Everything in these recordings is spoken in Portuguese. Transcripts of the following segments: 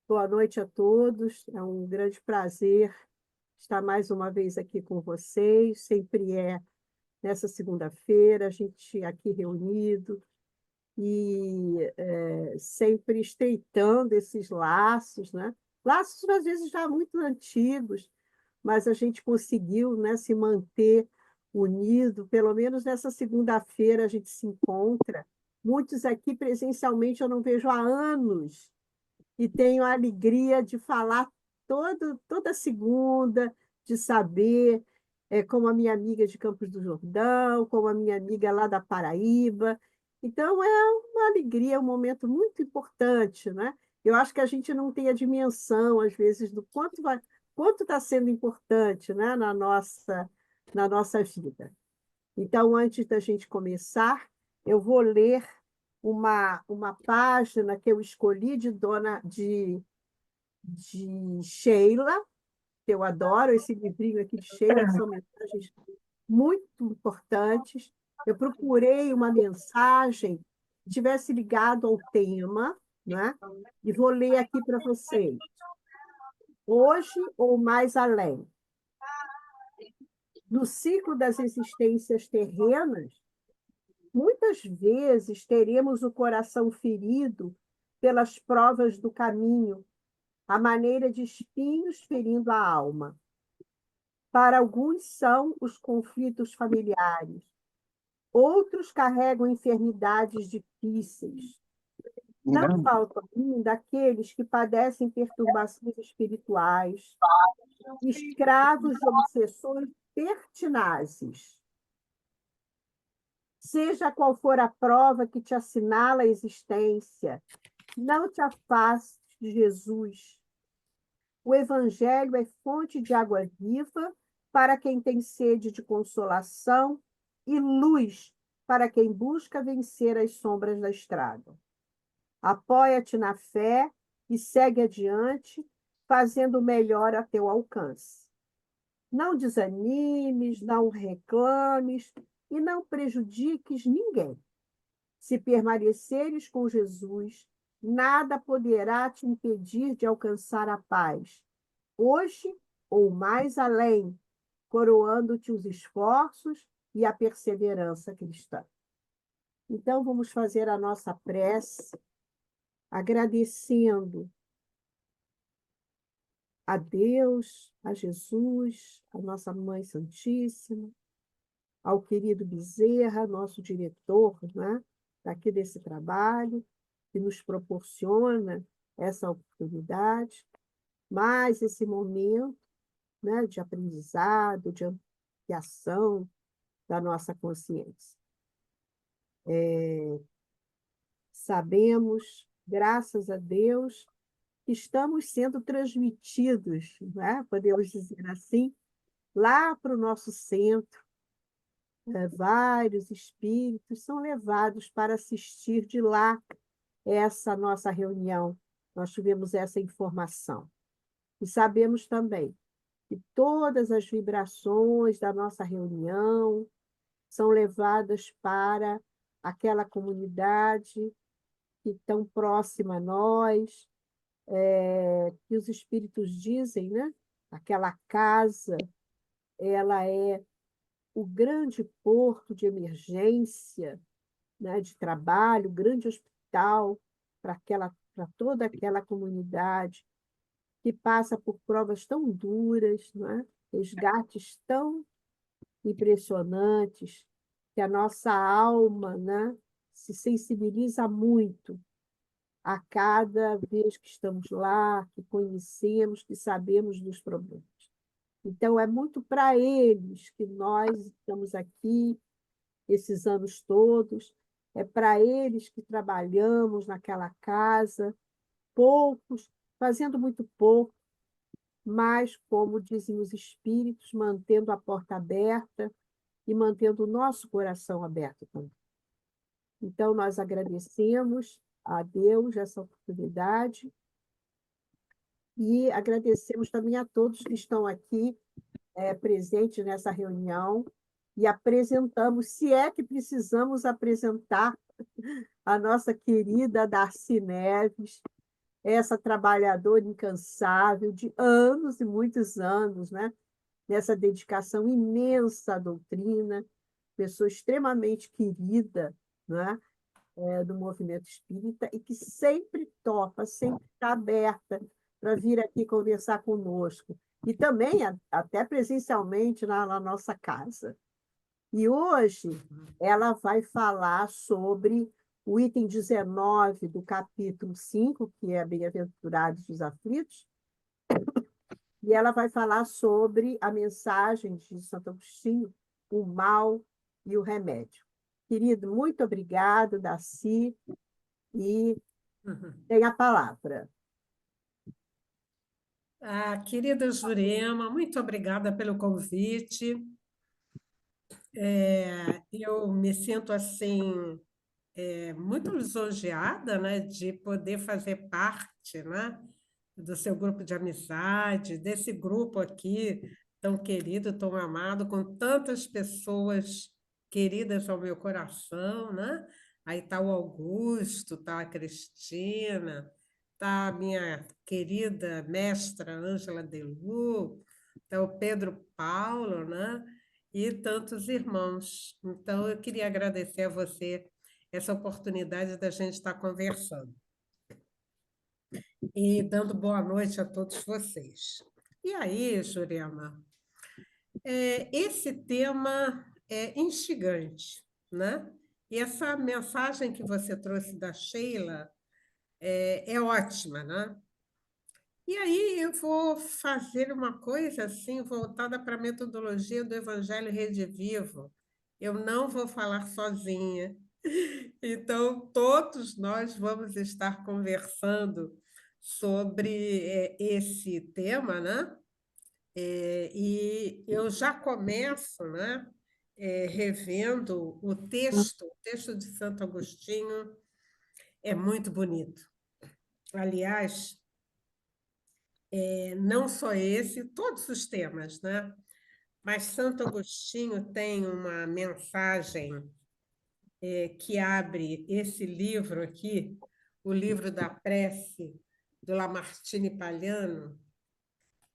Boa noite a todos. É um grande prazer estar mais uma vez aqui com vocês. Sempre é nessa segunda-feira, a gente aqui reunido e sempre estreitando esses laços, né? Laços às vezes já muito antigos, mas a gente conseguiu, né, se manter unido. Pelo menos nessa segunda-feira a gente se encontra. Muitos aqui presencialmente eu não vejo há anos e tenho a alegria de falar toda segunda, de saber, como a minha amiga de Campos do Jordão, como a minha amiga lá da Paraíba. Então, é uma alegria, é um momento muito importante, né? Eu acho que a gente não tem a dimensão, às vezes, do quanto está sendo importante, né, na nossa vida. Então, antes da gente começar, eu vou ler uma página que eu escolhi de Sheila, que eu adoro esse livrinho aqui de Sheila, que são mensagens muito importantes. Eu procurei uma mensagem que tivesse ligado ao tema, né? E vou ler aqui para vocês. Hoje ou mais além. No ciclo das existências terrenas, muitas vezes teremos o coração ferido pelas provas do caminho, à maneira de espinhos ferindo a alma. Para alguns são os conflitos familiares, outros carregam enfermidades difíceis. Não faltam ainda aqueles que padecem perturbações espirituais, escravos de obsessões pertinazes. Seja qual for a prova que te assinala a existência, não te afastes de Jesus. O Evangelho é fonte de água viva para quem tem sede de consolação e luz para quem busca vencer as sombras da estrada. Apoia-te na fé e segue adiante, fazendo o melhor a teu alcance. Não desanimes, não reclames e não prejudiques ninguém. Se permaneceres com Jesus, nada poderá te impedir de alcançar a paz, hoje ou mais além, coroando-te os esforços e a perseverança cristã. Então, vamos fazer a nossa prece, agradecendo a Deus, a Jesus, a nossa Mãe Santíssima, ao querido Bezerra, nosso diretor, né, daqui desse trabalho, que nos proporciona essa oportunidade, mais esse momento, né, de aprendizado, de ampliação da nossa consciência. Sabemos, graças a Deus, que estamos sendo transmitidos, né, podemos dizer assim, lá para o nosso centro. Vários espíritos são levados para assistir de lá essa nossa reunião. Nós tivemos essa informação. E sabemos também que todas as vibrações da nossa reunião são levadas para aquela comunidade que tão próxima a nós, que os espíritos dizem, né? Aquela casa, ela é o grande porto de emergência, né, de trabalho, o grande hospital para toda aquela comunidade que passa por provas tão duras, né? Resgates tão impressionantes, que a nossa alma, né, se sensibiliza muito a cada vez que estamos lá, que conhecemos, que sabemos dos problemas. Então, é muito para eles que nós estamos aqui esses anos todos, é para eles que trabalhamos naquela casa, poucos, fazendo muito pouco, mas, como dizem os espíritos, mantendo a porta aberta e mantendo o nosso coração aberto também. Então, nós agradecemos a Deus essa oportunidade e agradecemos também a todos que estão aqui presentes nessa reunião e apresentamos, se é que precisamos apresentar, a nossa querida Darcy Neves, essa trabalhadora incansável de anos e muitos anos, né? Nessa dedicação imensa à doutrina, pessoa extremamente querida, né? Do movimento espírita e que sempre topa, sempre está aberta para vir aqui conversar conosco. E também até presencialmente na nossa casa. E hoje ela vai falar sobre o item 19 do capítulo 5, que é Bem-aventurados os aflitos, e ela vai falar sobre a mensagem de Santo Agostinho, o mal e o remédio. Querido, muito obrigado, Darcy, e tem a palavra. Querida Jurema, muito obrigada pelo convite. Eu me sinto assim muito lisonjeada, né, de poder fazer parte, né, do seu grupo de amizade, desse grupo aqui tão querido, tão amado, com tantas pessoas queridas ao meu coração, né? Aí está o Augusto, está a Cristina, está a minha querida mestra Ângela Delu, está o Pedro Paulo, né? E tantos irmãos. Então, eu queria agradecer a você essa oportunidade da gente estar conversando e dando boa noite a todos vocês. E aí, Jurema, esse tema é instigante, né? E essa mensagem que você trouxe da Sheila é ótima, né? E aí eu vou fazer uma coisa assim voltada para a metodologia do Evangelho Redivivo. Eu não vou falar sozinha. Então, todos nós vamos estar conversando sobre esse tema, né? E eu já começo, né, revendo o texto de Santo Agostinho é muito bonito. Aliás, não só esse, todos os temas, né? Mas Santo Agostinho tem uma mensagem que abre esse livro aqui, o livro da prece do Lamartine Palhano,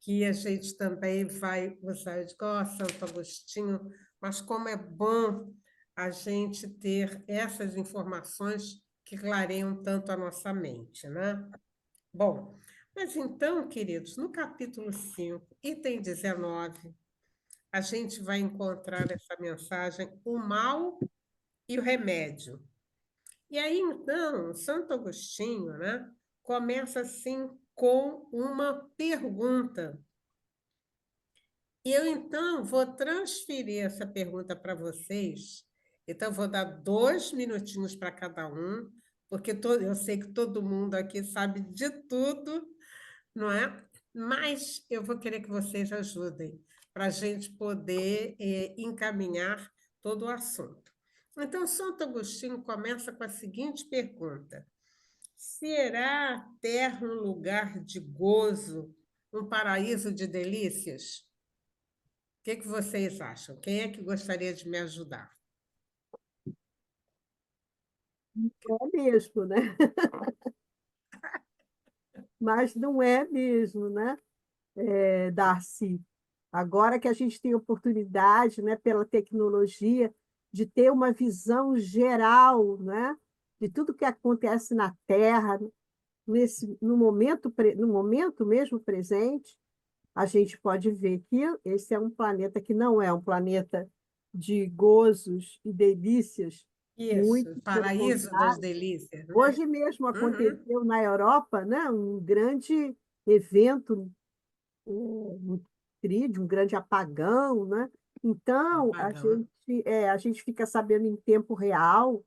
que a gente também vai usar. Eu digo, Santo Agostinho, mas como é bom a gente ter essas informações que clareiam tanto a nossa mente, né? Bom, mas então, queridos, no capítulo 5, item 19, a gente vai encontrar essa mensagem, o mal e o remédio. E aí, então, Santo Agostinho, né, começa assim com uma pergunta. E eu, então, vou transferir essa pergunta para vocês. Então, vou dar 2 minutinhos para cada um, porque eu sei que todo mundo aqui sabe de tudo, não é? Mas eu vou querer que vocês ajudem para a gente poder encaminhar todo o assunto. Então, Santo Agostinho começa com a seguinte pergunta: será a terra um lugar de gozo, um paraíso de delícias? O que vocês acham? Quem é que gostaria de me ajudar? É mesmo, né? Mas não é mesmo, né, Darcy? Agora que a gente tem oportunidade, né, pela tecnologia, de ter uma visão geral, né, de tudo que acontece na Terra, no momento mesmo presente, a gente pode ver que esse é um planeta que não é um planeta de gozos e delícias, muito Isso, pelo paraíso das contrário. delícias, né? Hoje mesmo Uhum. aconteceu na Europa, né, um grande evento, um um grande apagão, né? Então, Apagão. a gente fica sabendo em tempo real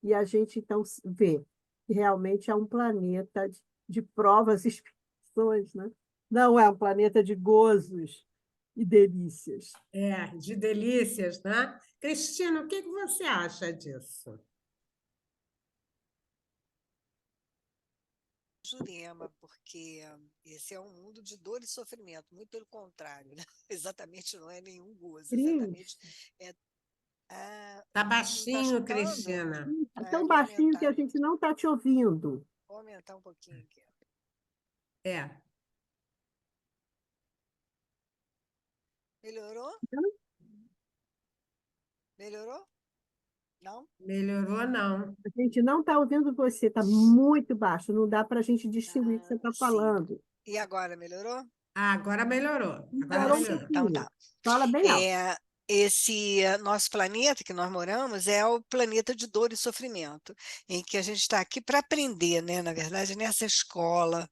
e a gente então vê que realmente é um planeta de provas e expiações, né? Não é um planeta de gozos e delícias. De delícias, né? Cristina, o que você acha disso? Jurema, porque esse é um mundo de dor e sofrimento, muito pelo contrário, né? Exatamente não é nenhum gozo, exatamente Triste. é. Ah, Tá não está baixinho, escutando? Cristina. Tão Vou baixinho que aumentar, a gente não está te ouvindo. vou aumentar um pouquinho aqui. É. Melhorou? Melhorou? Não? Melhorou, não. A gente não está ouvindo você, está muito baixo, não dá para a gente distinguir o que você está Sim. falando. E agora, melhorou? Ah, agora melhorou. Agora Melhorou um Sim, melhorou. então pouquinho. tá. Fala bem alto. Esse nosso planeta que nós moramos é o planeta de dor e sofrimento, em que a gente está aqui para aprender, né? Na verdade, nessa escola.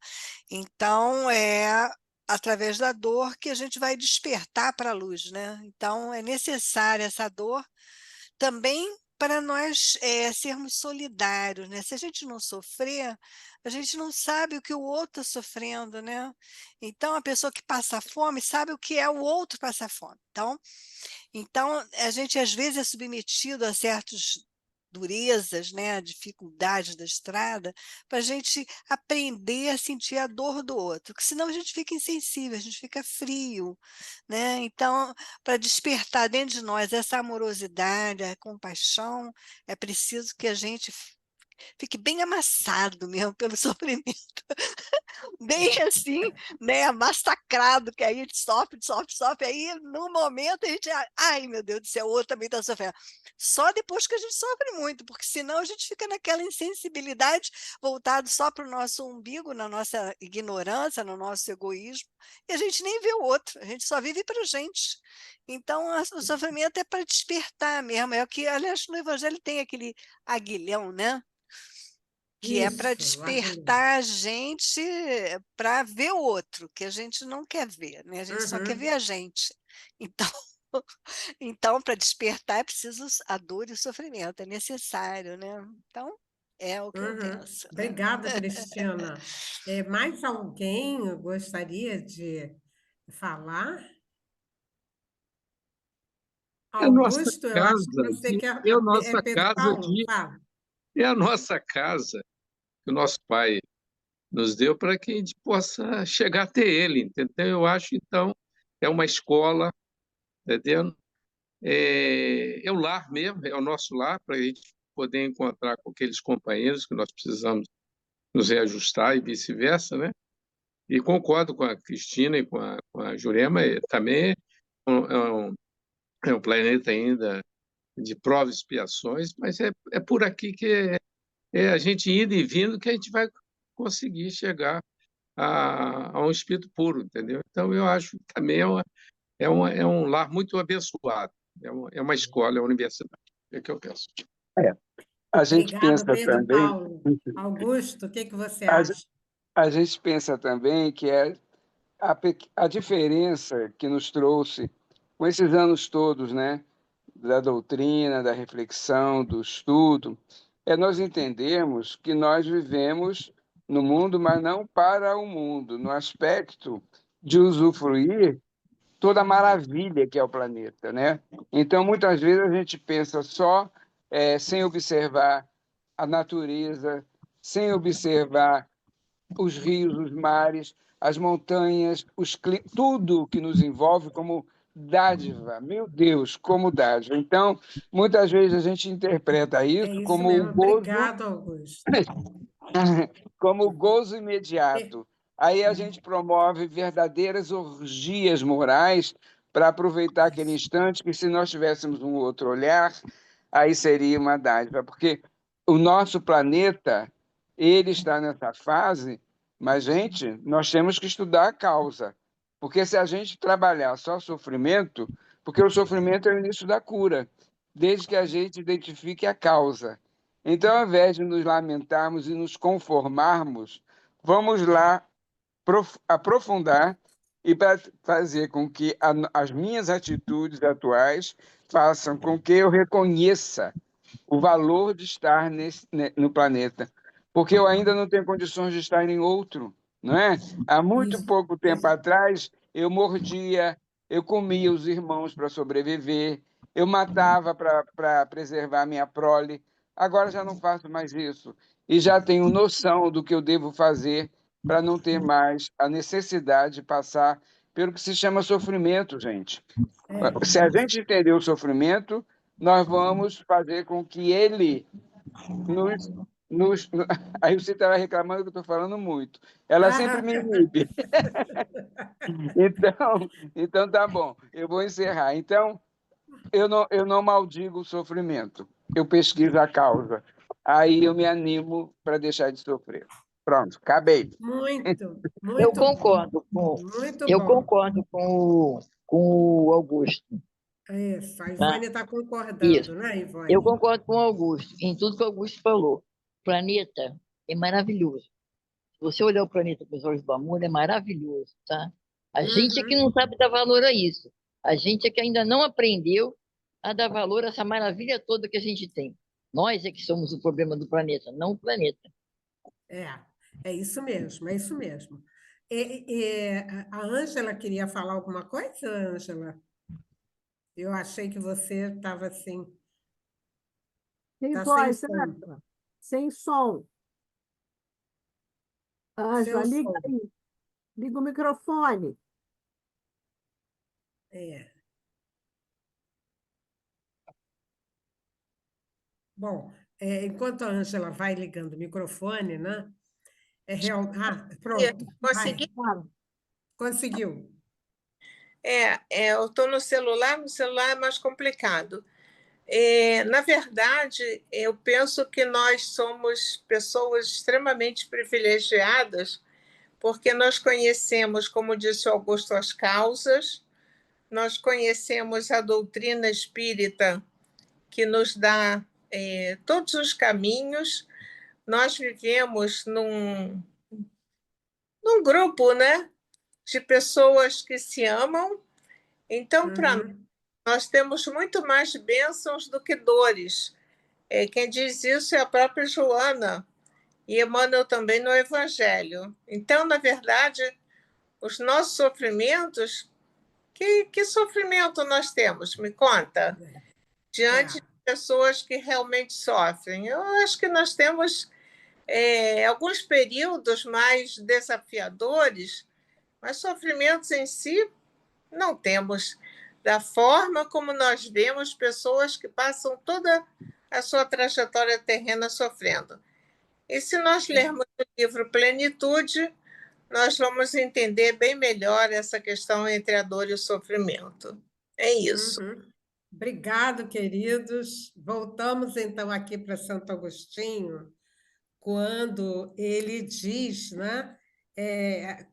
Então, é através da dor que a gente vai despertar para a luz, né? Então, é necessária essa dor também para nós sermos solidários, né? Se a gente não sofrer, a gente não sabe o que o outro está sofrendo, né? Então, a pessoa que passa fome sabe o que é o outro passar fome. Então, a gente às vezes é submetido a certas durezas, né, dificuldades da estrada, para a gente aprender a sentir a dor do outro, porque senão a gente fica insensível, a gente fica frio, né? Então, para despertar dentro de nós essa amorosidade, a compaixão, é preciso que a gente fique bem amassado mesmo pelo sofrimento, bem assim, né, massacrado, que aí a gente sofre, sofre, sofre, aí no momento a gente, ai meu Deus do céu, o outro também está sofrendo. Só depois que a gente sofre muito, porque senão a gente fica naquela insensibilidade, voltado só para o nosso umbigo, na nossa ignorância, no nosso egoísmo, e a gente nem vê o outro, a gente só vive para a gente. Então, o sofrimento é para despertar mesmo, é o que, aliás, no Evangelho tem aquele aguilhão, né? Que é para Isso, Aguilera. despertar a gente para ver o outro, que a gente não quer ver, né? A gente só quer ver Uhum, a gente. Então, então para despertar é preciso a dor e o sofrimento, é necessário, né? Então, é o que eu uhum. penso, né? Obrigada, Cristina. Mais alguém gostaria de falar? É a nossa Augusto, eu acho que casa, você quer. é a É nossa Pedro casa Paulo? de, Fala. é a nossa casa que o nosso pai nos deu para que a gente possa chegar até ele, entendeu? Eu acho, então, é uma escola, entendeu? É o lar mesmo, é o nosso lar, para a gente poder encontrar com aqueles companheiros que nós precisamos nos reajustar e vice-versa, né? E concordo com a Cristina e com a Jurema, também é um planeta ainda de provas e expiações, mas é por aqui que é a gente indo e vindo que a gente vai conseguir chegar a um espírito puro, entendeu? Então, eu acho que também é um lar muito abençoado, é uma escola, é uma universidade, é o que eu penso. É, a gente Obrigado, pensa Pedro também, Paulo. Augusto, o que que você a, acha? a gente pensa também que a diferença que nos trouxe com esses anos todos, né, da doutrina, da reflexão, do estudo, é nós entendermos que nós vivemos no mundo, mas não para o mundo, no aspecto de usufruir toda a maravilha que é o planeta, né? Então, muitas vezes a gente pensa só sem observar a natureza, sem observar os rios, os mares, as montanhas, tudo que nos envolve como dádiva. Meu Deus, como dádiva. Então, muitas vezes a gente interpreta É isso isso mesmo. Obrigado, Augusto. como gozo É, imediato. Aí a gente promove verdadeiras orgias morais para aproveitar aquele isso. instante que, se nós tivéssemos um outro olhar, aí seria uma dádiva, porque o nosso planeta, ele está nessa fase, mas, gente, nós temos que estudar a causa, porque se a gente trabalhar só sofrimento, porque o sofrimento é o início da cura, desde que a gente identifique a causa. Então, ao invés de nos lamentarmos e nos conformarmos, vamos lá aprofundar e para fazer com que as minhas atitudes atuais façam com que eu reconheça o valor de estar no planeta, porque eu ainda não tenho condições de estar em outro, não é? Há muito Isso. pouco tempo atrás, eu mordia, eu comia os irmãos para sobreviver, eu matava para preservar minha prole. Agora já não faço mais isso e já tenho noção do que eu devo fazer para não ter mais a necessidade de passar pelo que se chama sofrimento, gente. É, Se a gente entender o sofrimento, nós vamos fazer com que ele nos Aí você estava reclamando que eu estou falando muito. Ela sempre me inibe. Então tá bom, eu vou encerrar. Então, eu não maldigo o sofrimento, eu pesquiso a causa. Aí eu me animo para deixar de sofrer. Pronto, acabei. Muito, Eu muito bom. concordo com, Muito eu bom. concordo com o Augusto. Isso, a Tá? Ivone está Isso. concordando, né, Ivone? Eu concordo com o Augusto, em tudo que o Augusto falou. O planeta é maravilhoso. Se você olhar o planeta com os olhos do amor, é maravilhoso, tá? A gente é que Uhum. não sabe dar valor a isso. A gente é que ainda não aprendeu a dar valor a essa maravilha toda que a gente tem. Nós é que somos o problema do planeta, não o planeta. É isso mesmo, é isso mesmo. A Ângela queria falar alguma coisa, Ângela? Eu achei que você estava assim, Tem está sem voz, som, Ângela? Sem som. Ângela, seu liga som. aí. Liga o microfone. É. Bom, enquanto a Ângela vai ligando o microfone, né? Pronto, vai, Consegui? Fala. conseguiu. Eu estou no celular é mais complicado. Na verdade, eu penso que nós somos pessoas extremamente privilegiadas, porque nós conhecemos, como disse o Augusto, as causas, nós conhecemos a doutrina espírita, que nos dá todos os caminhos, nós vivemos num grupo, né, de pessoas que se amam, então, para Uhum. nós temos muito mais bênçãos do que dores. Quem diz isso é a própria Joana e Emmanuel também no Evangelho. Então, na verdade, os nossos sofrimentos, que sofrimento nós temos? Me conta. Diante de pessoas que realmente sofrem. Eu acho que nós temos alguns períodos mais desafiadores, mas sofrimentos em si não temos, da forma como nós vemos pessoas que passam toda a sua trajetória terrena sofrendo. E se nós lermos o livro Plenitude, nós vamos entender bem melhor essa questão entre a dor e o sofrimento. É isso. Uhum. Obrigado, queridos. Voltamos então aqui para Santo Agostinho, quando ele diz, né,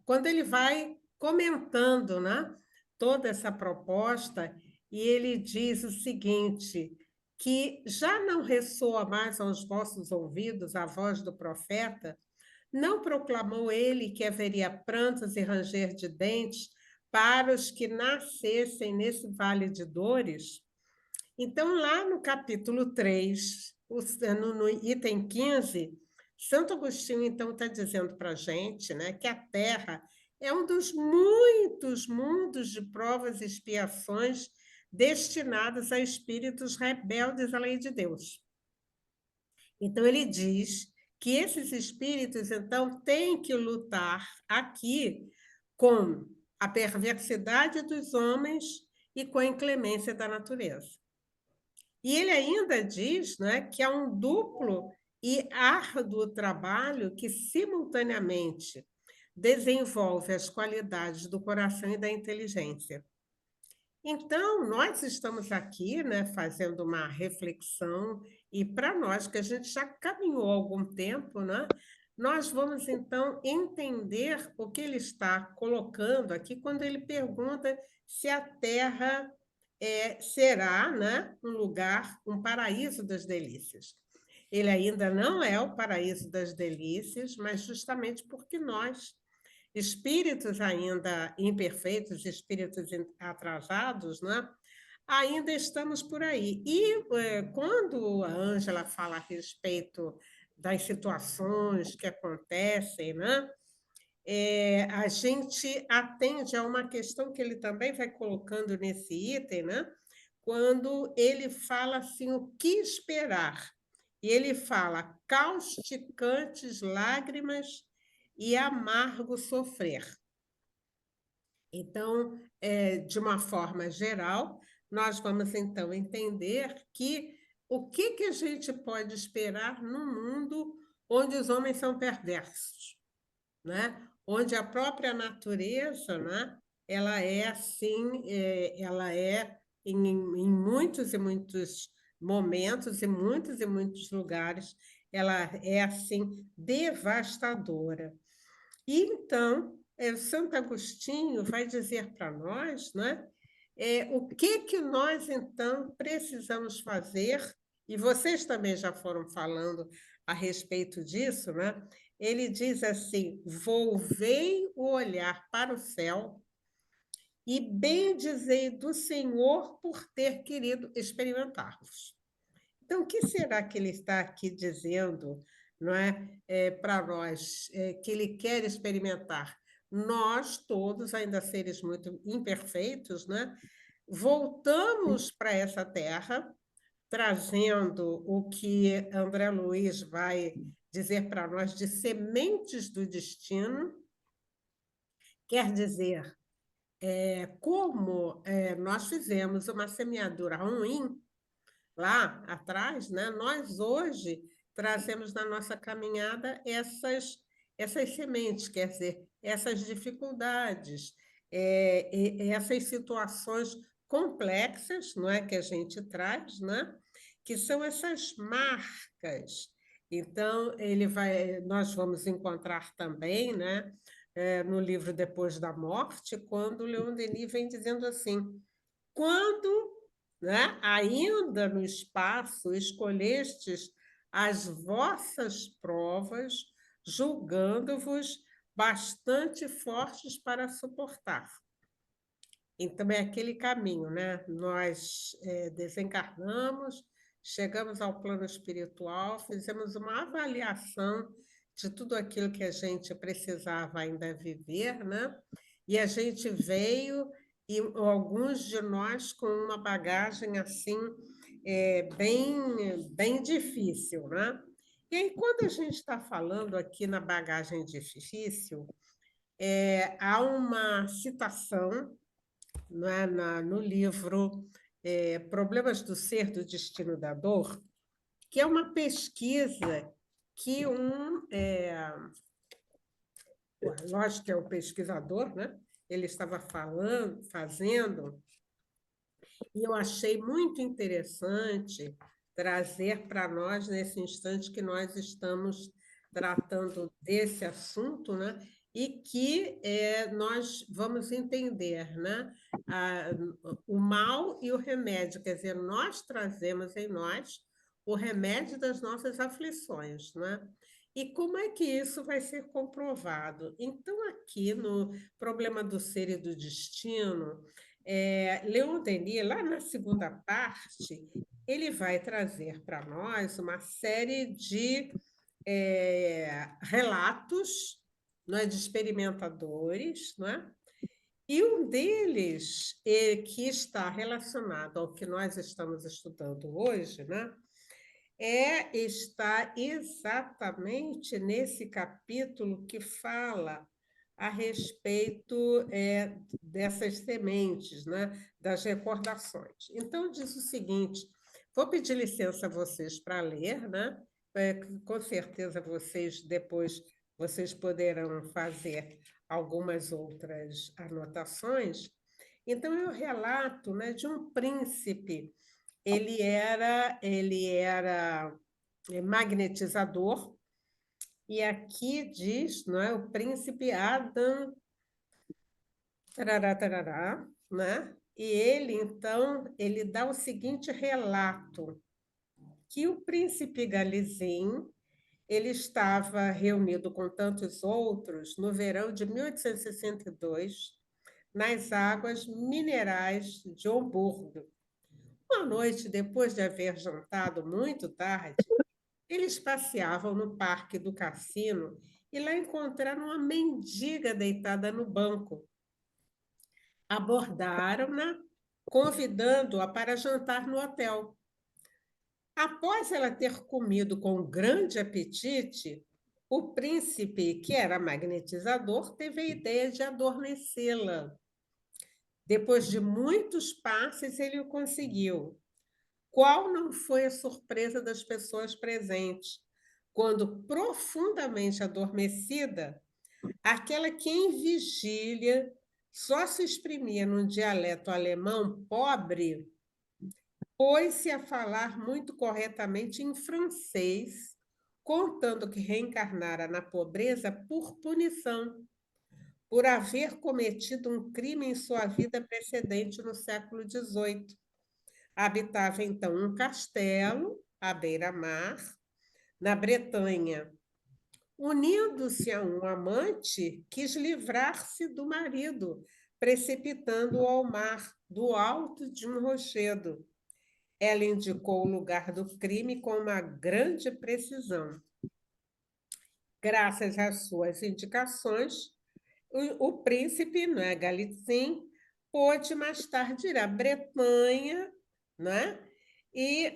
quando ele vai comentando, né, toda essa proposta, e ele diz o seguinte, que já não ressoa mais aos vossos ouvidos a voz do profeta, não proclamou ele que haveria prantos e ranger de dentes para os que nascessem nesse vale de dores? Então, lá no capítulo 3, no item 15, Santo Agostinho, então, está dizendo para a gente, né, que a Terra é um dos muitos mundos de provas e expiações destinados a espíritos rebeldes à lei de Deus. Então, ele diz que esses espíritos, então, têm que lutar aqui com a perversidade dos homens e com a inclemência da natureza. E ele ainda diz, né, que é um duplo e árduo trabalho que, simultaneamente, desenvolve as qualidades do coração e da inteligência. Então, nós estamos aqui, né, fazendo uma reflexão, e para nós, que a gente já caminhou há algum tempo, né, nós vamos, então, entender o que ele está colocando aqui quando ele pergunta se a Terra será, né, um lugar, um paraíso das delícias. Ele ainda não é o paraíso das delícias, mas justamente porque nós, espíritos ainda imperfeitos, espíritos atrasados, né, ainda estamos por aí. E quando a Ângela fala a respeito das situações que acontecem, né, a gente atende a uma questão que ele também vai colocando nesse item, né? Quando ele fala assim, o que esperar? E ele fala causticantes lágrimas e amargo sofrer. Então, de uma forma geral, nós vamos então entender que o que a gente pode esperar num mundo onde os homens são perversos, né? Onde a própria natureza, né? Ela é assim, ela é em muitos e muitos momentos, e muitos lugares, ela é assim devastadora. E então, Santo Agostinho vai dizer para nós, né? O que nós, então, precisamos fazer, e vocês também já foram falando a respeito disso, né? Ele diz assim: volvei o olhar para o céu e bendizei do Senhor por ter querido experimentar-vos. Então, o que será que ele está aqui dizendo, não é, para nós, que ele quer experimentar? Nós todos, ainda seres muito imperfeitos, né? Voltamos para essa terra, trazendo o que André Luiz vai dizer para nós de sementes do destino, quer dizer, como nós fizemos uma semeadura ruim lá atrás, né? Nós hoje trazemos na nossa caminhada essas sementes, quer dizer, essas dificuldades, essas situações complexas, não é, que a gente traz, né? Que são essas marcas. Então, nós vamos encontrar também, né, no livro Depois da Morte, quando Leon Denis vem dizendo assim: quando, né, ainda no espaço escolhestes as vossas provas, julgando-vos bastante fortes para suportar. Então, é aquele caminho, né? Nós desencarnamos, chegamos ao plano espiritual, fizemos uma avaliação de tudo aquilo que a gente precisava ainda viver, né? E a gente veio, e alguns de nós com uma bagagem assim, bem difícil, né? E aí, quando a gente está falando aqui na bagagem difícil, há uma citação, não é, no livro Problemas do Ser, do Destino da Dor, que é uma pesquisa que lógico que é o pesquisador, né? Ele estava fazendo, e eu achei muito interessante trazer para nós, nesse instante que nós estamos tratando desse assunto, né? E que nós vamos entender, né? O mal e o remédio, quer dizer, nós trazemos em nós o remédio das nossas aflições, né? E como é que isso vai ser comprovado? Então, aqui no Problema do Ser e do Destino, Leon Denis, lá na segunda parte, ele vai trazer para nós uma série de relatos, não é, de experimentadores, não é? E um deles, que está relacionado ao que nós estamos estudando hoje, né? Está exatamente nesse capítulo que fala a respeito dessas sementes, né, das recordações. Então, diz o seguinte: vou pedir licença a vocês para ler, né? Com certeza depois vocês poderão fazer algumas outras anotações. Então, é o relato, né, de um príncipe. Ele era magnetizador, e aqui diz, não é, o príncipe Adam, tarará, tarará, né? E ele, então, ele dá o seguinte relato, que o príncipe Galizim, ele estava reunido com tantos outros no verão de 1862, nas águas minerais de Homburgo. Uma noite, depois de haver jantado muito tarde, eles passeavam no parque do cassino e lá encontraram uma mendiga deitada no banco. Abordaram-na, convidando-a para jantar no hotel. Após ela ter comido com grande apetite, o príncipe, que era magnetizador, teve a ideia de adormecê-la. Depois de muitos passes, ele o conseguiu. Qual não foi a surpresa das pessoas presentes quando profundamente adormecida, aquela que em vigília só se exprimia num dialeto alemão pobre, pôs-se a falar muito corretamente em francês, contando que reencarnara na pobreza por punição, por haver cometido um crime em sua vida precedente no século XVIII. Habitava, então, um castelo à beira-mar, na Bretanha. Unindo-se a um amante, quis livrar-se do marido, precipitando-o ao mar, do alto de um rochedo. Ela indicou o lugar do crime com uma grande precisão. Graças às suas indicações, o príncipe, não é, Galitzin, pôde mais tarde ir à Bretanha, não é, e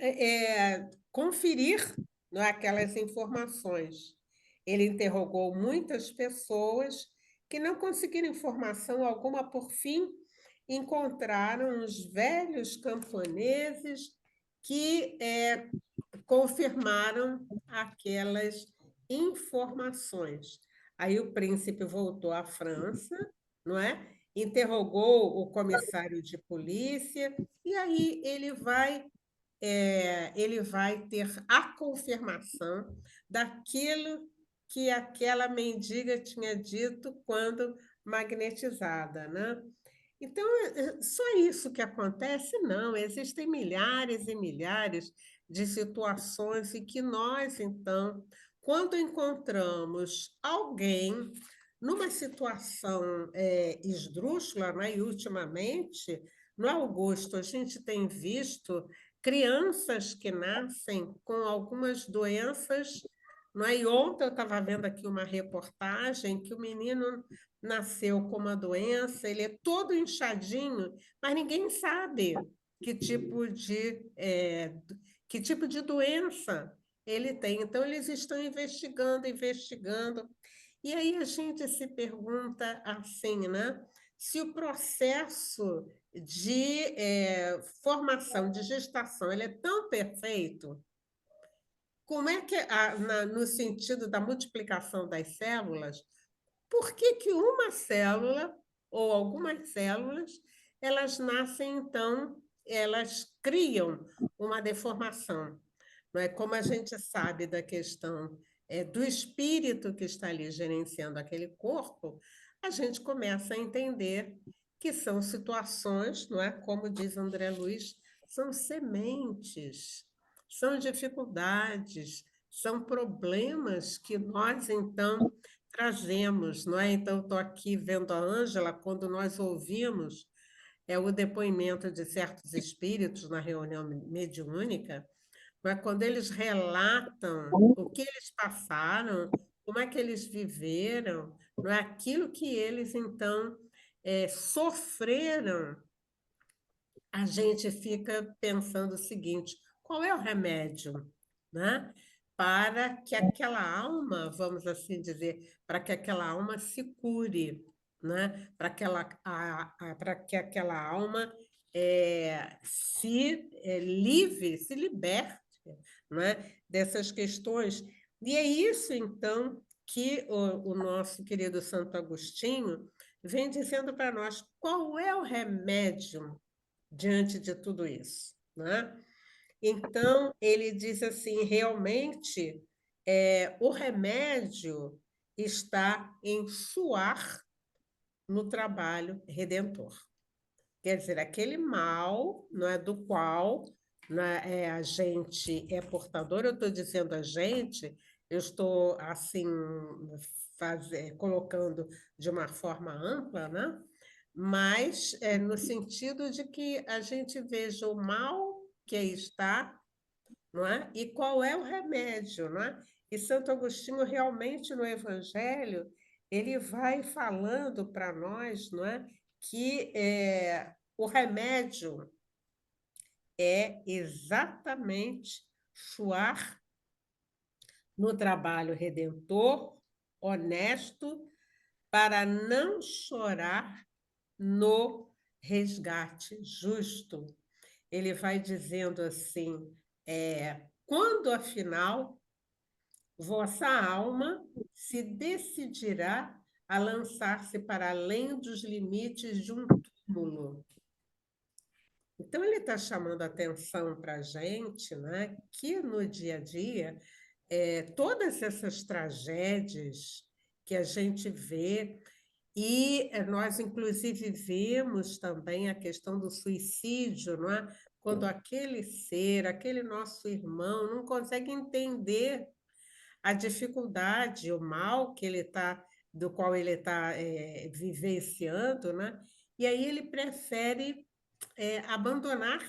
conferir, não é, aquelas informações. Ele interrogou muitas pessoas que não conseguiram informação alguma. Por fim, encontraram os velhos camponeses que confirmaram aquelas informações. Aí o príncipe voltou à França, não é? Interrogou o comissário de polícia, e aí ele vai ter a confirmação daquilo que aquela mendiga tinha dito quando magnetizada, né? Então, só isso que acontece? Não, existem milhares e milhares de situações em que nós, então, quando encontramos alguém numa situação esdrúxula, né? E ultimamente, no Augusto, a gente tem visto crianças que nascem com algumas doenças, não é? E ontem eu estava vendo aqui uma reportagem que o menino nasceu com uma doença, ele é todo inchadinho, mas ninguém sabe que tipo de doença ele tem. Então, eles estão investigando. E aí a gente se pergunta assim, né? Se o processo de formação, de gestação, ele é tão perfeito, como é que, no sentido da multiplicação das células, por que que uma célula ou algumas células, elas nascem, então, elas criam uma deformação? Não é? Como a gente sabe da questão do espírito que está ali gerenciando aquele corpo, a gente começa a entender que são situações, não é? Como diz André Luiz, são sementes, são dificuldades, são problemas que nós, então, trazemos, não é? Então, estou aqui vendo a Ângela, quando nós ouvimos o depoimento de certos espíritos na reunião mediúnica, mas quando eles relatam o que eles passaram, como é que eles viveram, não é aquilo que eles, então, sofreram, a gente fica pensando o seguinte: qual é o remédio, né? Para que aquela alma, vamos assim dizer, para que aquela alma se cure, né? Para que aquela alma se liberte, né? Dessas questões. E é isso, então, que o nosso querido Santo Agostinho vem dizendo para nós: qual é o remédio diante de tudo isso, né? Então, ele diz assim, realmente, o remédio está em suar no trabalho redentor. Quer dizer, aquele mal, não é, do qual, não é, a gente é portador. Eu estou dizendo a gente, eu estou, assim, colocando de uma forma ampla, né? Mas no sentido de que a gente veja o mal que aí está, não é? E qual é o remédio, não é? E Santo Agostinho, realmente, no Evangelho, ele vai falando para nós, não é? Que o remédio é exatamente suar no trabalho redentor, honesto, para não chorar no resgate justo. Ele vai dizendo assim, quando, afinal, vossa alma se decidirá a lançar-se para além dos limites de um túmulo. Então, ele está chamando a atenção para a gente, né, que no dia a dia, todas essas tragédias que a gente vê, e nós, inclusive, vemos também a questão do suicídio, não é? Quando aquele ser, aquele nosso irmão, não consegue entender a dificuldade, o mal que ele tá, do qual ele está vivenciando, né? E aí ele prefere abandonar,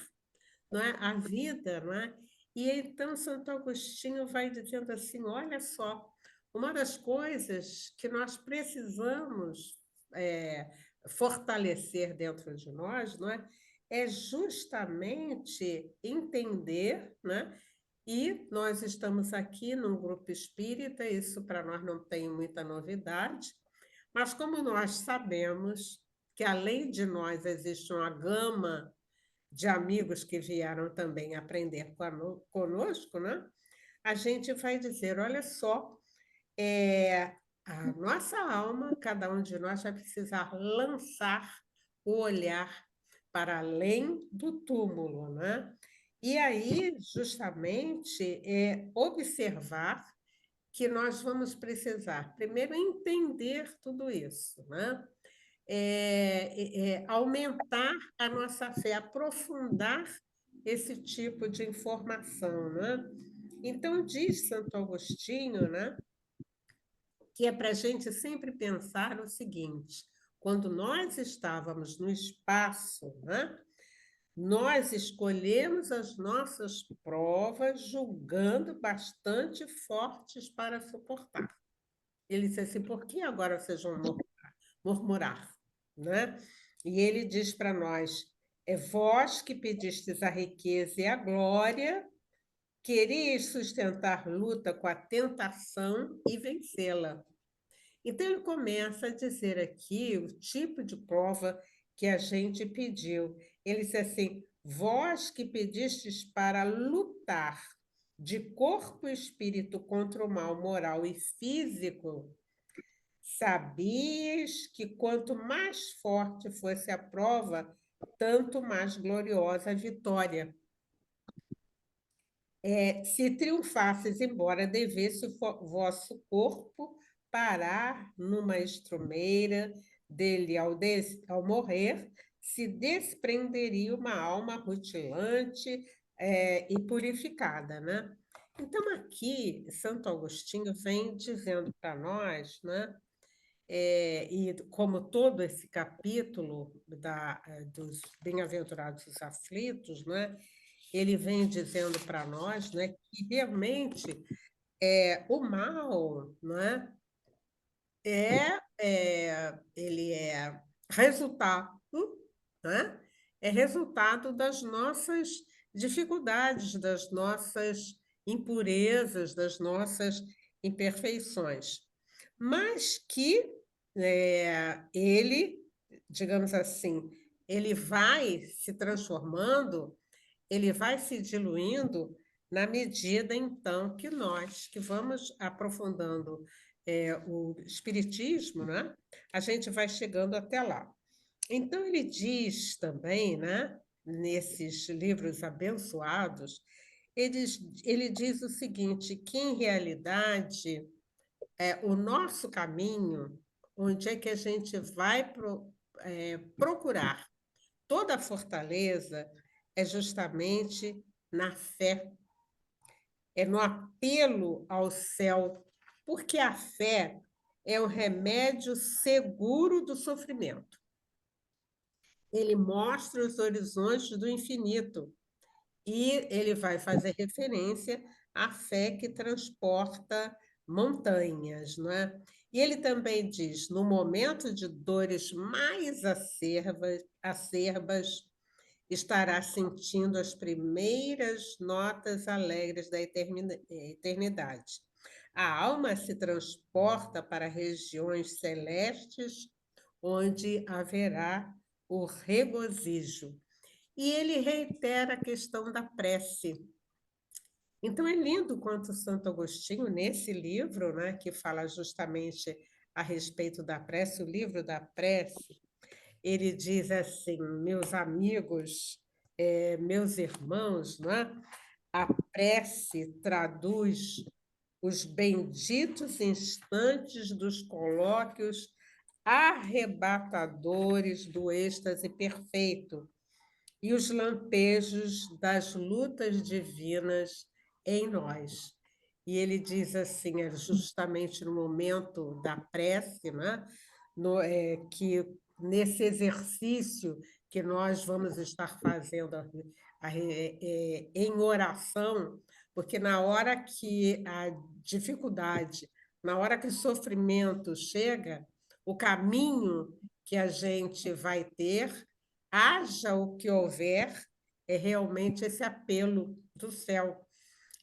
não é, a vida, não é? E então Santo Agostinho vai dizendo assim: olha só, uma das coisas que nós precisamos fortalecer dentro de nós, não é? É justamente entender, né? E nós estamos aqui num grupo espírita, isso para nós não tem muita novidade, mas como nós sabemos que além de nós existe uma gama de amigos que vieram também aprender conosco, né? A gente vai dizer, olha só, a nossa alma, cada um de nós vai precisar lançar o olhar para além do túmulo, né? E aí, justamente, observar que nós vamos precisar, primeiro, entender tudo isso, né? Aumentar a nossa fé, aprofundar esse tipo de informação, né? Então, diz Santo Agostinho, né, que é para a gente sempre pensar o seguinte: quando nós estávamos no espaço, né, nós escolhemos as nossas provas julgando bastante fortes para suportar. Ele disse assim: por que agora vocês vão murmurar? Né? E ele diz para nós: é vós que pedistes a riqueza e a glória, queríeis sustentar luta com a tentação e vencê-la. Então, ele começa a dizer aqui o tipo de prova que a gente pediu. Ele diz assim: vós que pedistes para lutar de corpo e espírito contra o mal moral e físico, sabias que quanto mais forte fosse a prova, tanto mais gloriosa a vitória. Se triunfasses, embora devesse o vosso corpo parar numa estrumeira, dele ao morrer, se desprenderia uma alma rutilante e purificada, né? Então, aqui, Santo Agostinho vem dizendo para nós, né? E como todo esse capítulo dos Bem-aventurados os aflitos, né? Ele vem dizendo para nós, né, que realmente o mal, né, ele é resultado, né, é resultado das nossas dificuldades, das nossas impurezas, das nossas imperfeições, mas que ele, digamos assim, ele vai se transformando, ele vai se diluindo na medida, então, que nós, que vamos aprofundando o espiritismo, né? A gente vai chegando até lá. Então, ele diz também, né, nesses livros abençoados, ele diz o seguinte, que, em realidade, o nosso caminho, onde é que a gente vai procurar toda a fortaleza, é justamente na fé, é no apelo ao céu, porque a fé é o remédio seguro do sofrimento. Ele mostra os horizontes do infinito e ele vai fazer referência à fé que transporta montanhas, não é? E ele também diz: no momento de dores mais acerbas, estará sentindo as primeiras notas alegres da eternidade. A alma se transporta para regiões celestes, onde haverá o regozijo. E ele reitera a questão da prece. Então, é lindo quanto Santo Agostinho, nesse livro, né, que fala justamente a respeito da prece, o livro da prece, ele diz assim: meus amigos, meus irmãos, né, a prece traduz os benditos instantes dos colóquios arrebatadores do êxtase perfeito e os lampejos das lutas divinas em nós. E ele diz assim, é justamente no momento da prece, né? Que nesse exercício que nós vamos estar fazendo em oração, porque na hora que a dificuldade, na hora que o sofrimento chega, o caminho que a gente vai ter, haja o que houver, é realmente esse apelo do céu.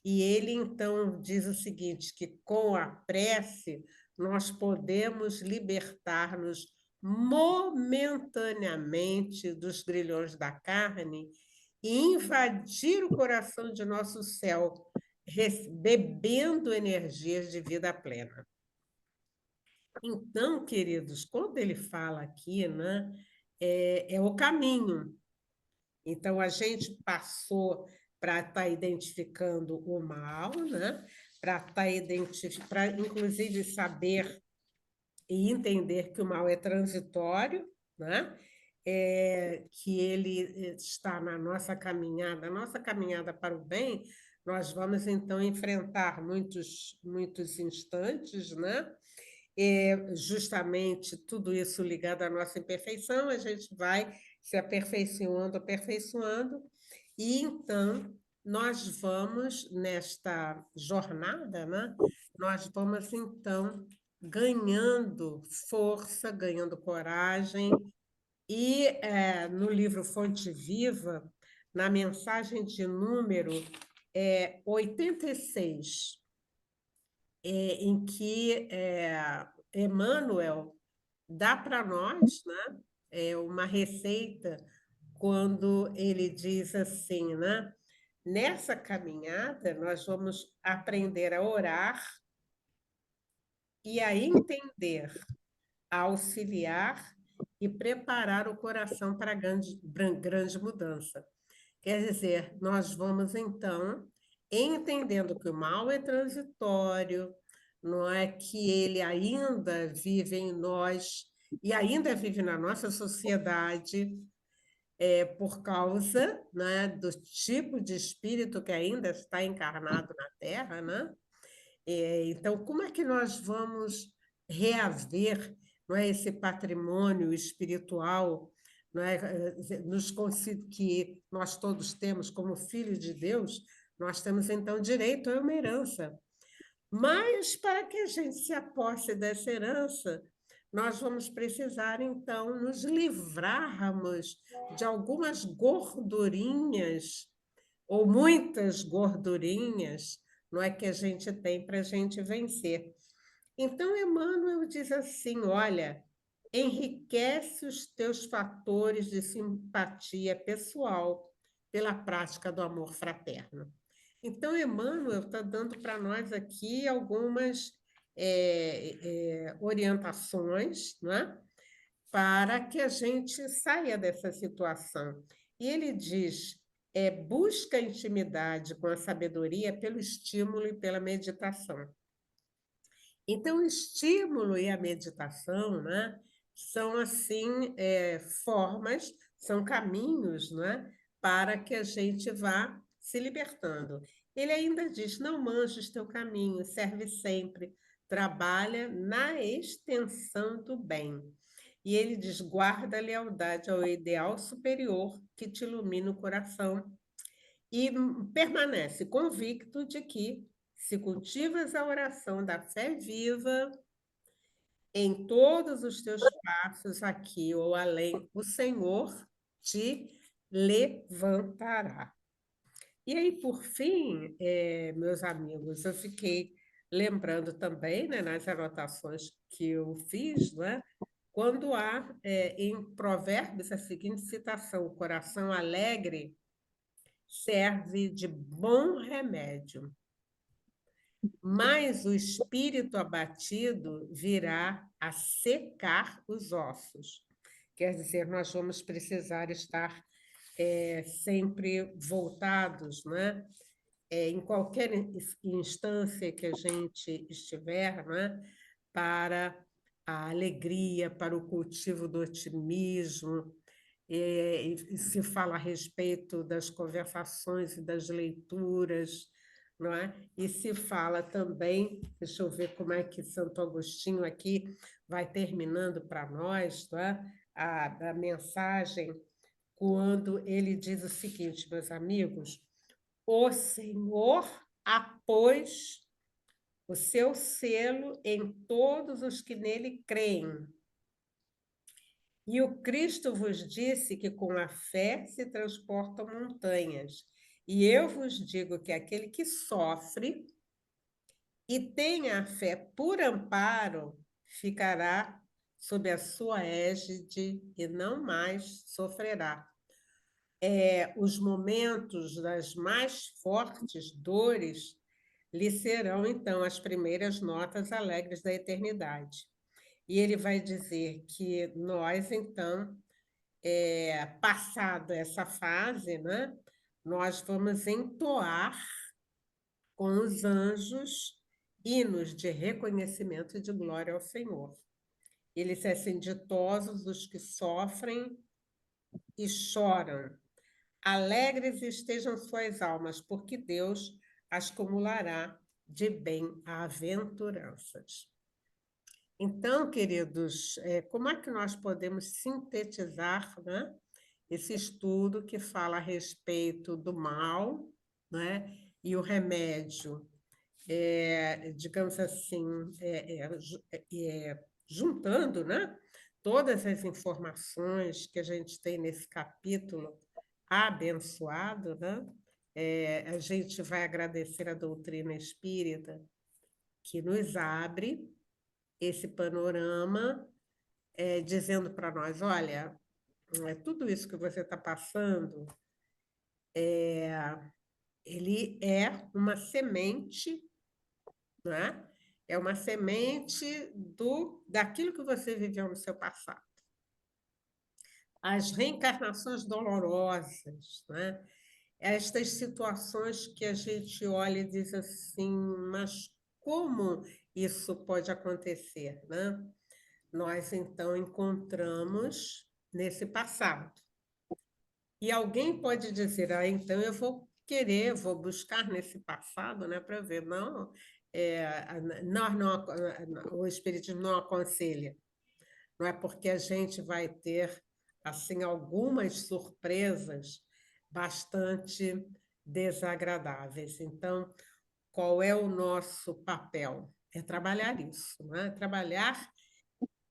E ele, então, diz o seguinte, que com a prece nós podemos libertar-nos momentaneamente dos grilhões da carne e invadir o coração de nosso céu, bebendo energias de vida plena. Então, queridos, quando ele fala aqui, né, é o caminho. Então, a gente passou para estar identificando o mal, né? Para inclusive, saber e entender que o mal é transitório, né? Que ele está na nossa caminhada para o bem, nós vamos, então, enfrentar muitos instantes, né? Justamente tudo isso ligado à nossa imperfeição, a gente vai se aperfeiçoando, e então nós vamos, nesta jornada, né? Nós vamos, então, ganhando força, ganhando coragem, e no livro Fonte Viva, na mensagem de número 86, em que Emmanuel dá para nós, né, uma receita quando ele diz assim, né? Nessa caminhada, nós vamos aprender a orar e a entender, a auxiliar e preparar o coração para a grande mudança. Quer dizer, nós vamos, então, entendendo que o mal é transitório, não é que ele ainda vive em nós e ainda vive na nossa sociedade, por causa, né, do tipo de espírito que ainda está encarnado na Terra, né? Então, como é que nós vamos reaver, não é, esse patrimônio espiritual, não é, que nós todos temos como filhos de Deus? Nós temos, então, direito a uma herança. Mas, para que a gente se aposse dessa herança, nós vamos precisar, então, nos livrarmos de algumas gordurinhas, ou muitas gordurinhas, não é, que a gente tem para a gente vencer. Então, Emmanuel diz assim, olha, enriquece os teus fatores de simpatia pessoal pela prática do amor fraterno. Então, Emmanuel está dando para nós aqui algumas orientações, né, para que a gente saia dessa situação. E ele diz, busca a intimidade com a sabedoria pelo estímulo e pela meditação. Então, o estímulo e a meditação, né, são, assim, formas, são caminhos, né, para que a gente vá se libertando. Ele ainda diz, não manjes teu caminho, serve sempre, trabalha na extensão do bem. E ele diz, guarda a lealdade ao ideal superior que te ilumina o coração e permanece convicto de que, se cultivas a oração da fé viva, em todos os teus passos, aqui ou além, o Senhor te levantará. E aí, por fim, meus amigos, eu fiquei lembrando também, né, nas anotações que eu fiz, né, quando há em Provérbios a seguinte citação: o coração alegre serve de bom remédio, mas o espírito abatido virá a secar os ossos. Quer dizer, nós vamos precisar estar sempre voltados, né? Em qualquer instância que a gente estiver, né? Para a alegria, para o cultivo do otimismo, e se fala a respeito das conversações e das leituras, não é? E se fala também, deixa eu ver como é que Santo Agostinho aqui vai terminando para nós, não é? A mensagem, quando ele diz o seguinte, meus amigos: o Senhor apôs o seu selo em todos os que nele creem. E o Cristo vos disse que com a fé se transportam montanhas. E eu vos digo que aquele que sofre e tem a fé por amparo ficará sob a sua égide e não mais sofrerá. Os momentos das mais fortes dores lhe serão, então, as primeiras notas alegres da eternidade. E ele vai dizer que nós, então, passado essa fase, né, nós vamos entoar com os anjos hinos de reconhecimento e de glória ao Senhor. Eles assim, ditosos os que sofrem e choram. Alegres estejam suas almas, porque Deus as cumulará de bem-aventuranças. Então, queridos, como é que nós podemos sintetizar, né, esse estudo que fala a respeito do mal, né, e o remédio, digamos assim, juntando, né, todas as informações que a gente tem nesse capítulo abençoado, né? A gente vai agradecer a doutrina espírita que nos abre esse panorama, dizendo para nós, olha, tudo isso que você está passando, ele é uma semente, né? É uma semente daquilo que você viveu no seu passado. As reencarnações dolorosas, né? Estas situações que a gente olha e diz assim, mas como isso pode acontecer, né? Nós, então, encontramos nesse passado. E alguém pode dizer, então eu vou buscar nesse passado, né, para ver. Não, o Espiritismo não aconselha. Não é porque a gente vai ter assim algumas surpresas bastante desagradáveis. Então, qual é o nosso papel? É trabalhar isso, não é? Trabalhar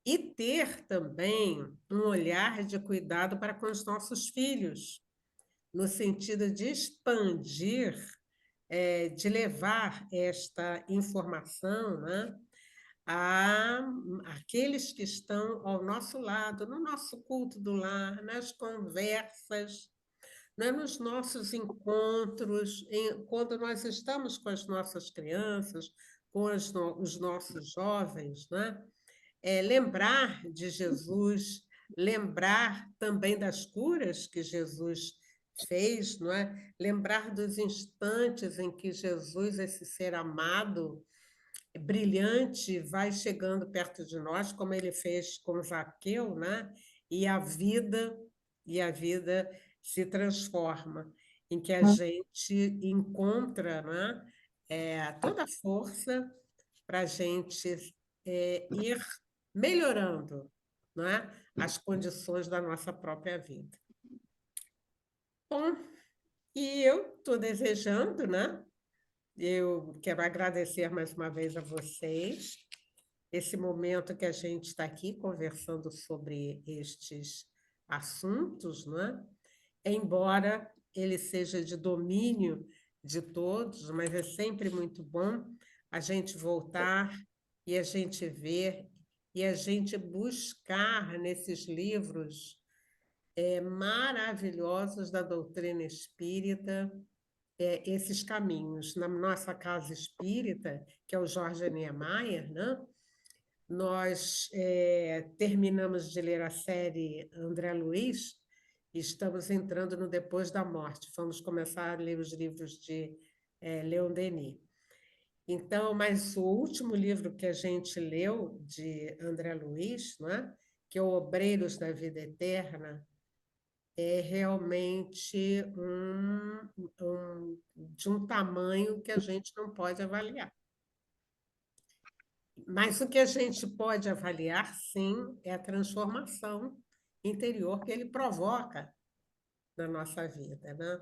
e ter também um olhar de cuidado para com os nossos filhos, no sentido de expandir, de levar esta informação, né, àqueles que estão ao nosso lado, no nosso culto do lar, nas conversas, né, nos nossos encontros, quando nós estamos com as nossas crianças, com os nossos jovens, né? Lembrar de Jesus, lembrar também das curas que Jesus fez, não é? Lembrar dos instantes em que Jesus, esse ser amado, brilhante, vai chegando perto de nós, como ele fez com Zaqueu, né? E a vida se transforma, em que a gente encontra, né, toda a força para a gente ir melhorando, não é, as condições da nossa própria vida. Bom, e eu estou desejando, né? Eu quero agradecer mais uma vez a vocês esse momento que a gente está aqui conversando sobre estes assuntos, né? Embora ele seja de domínio de todos, mas é sempre muito bom a gente voltar e a gente ver e a gente buscar nesses livros maravilhosos da doutrina espírita, esses caminhos. Na nossa casa espírita, que é o Jorge Niemeyer, né? Nós terminamos de ler a série André Luiz e estamos entrando no Depois da Morte. Vamos começar a ler os livros de Leon Denis. Então, mas o último livro que a gente leu de André Luiz, né, que é o Obreiros da Vida Eterna, é realmente de um tamanho que a gente não pode avaliar. Mas o que a gente pode avaliar, sim, é a transformação interior que ele provoca na nossa vida, né?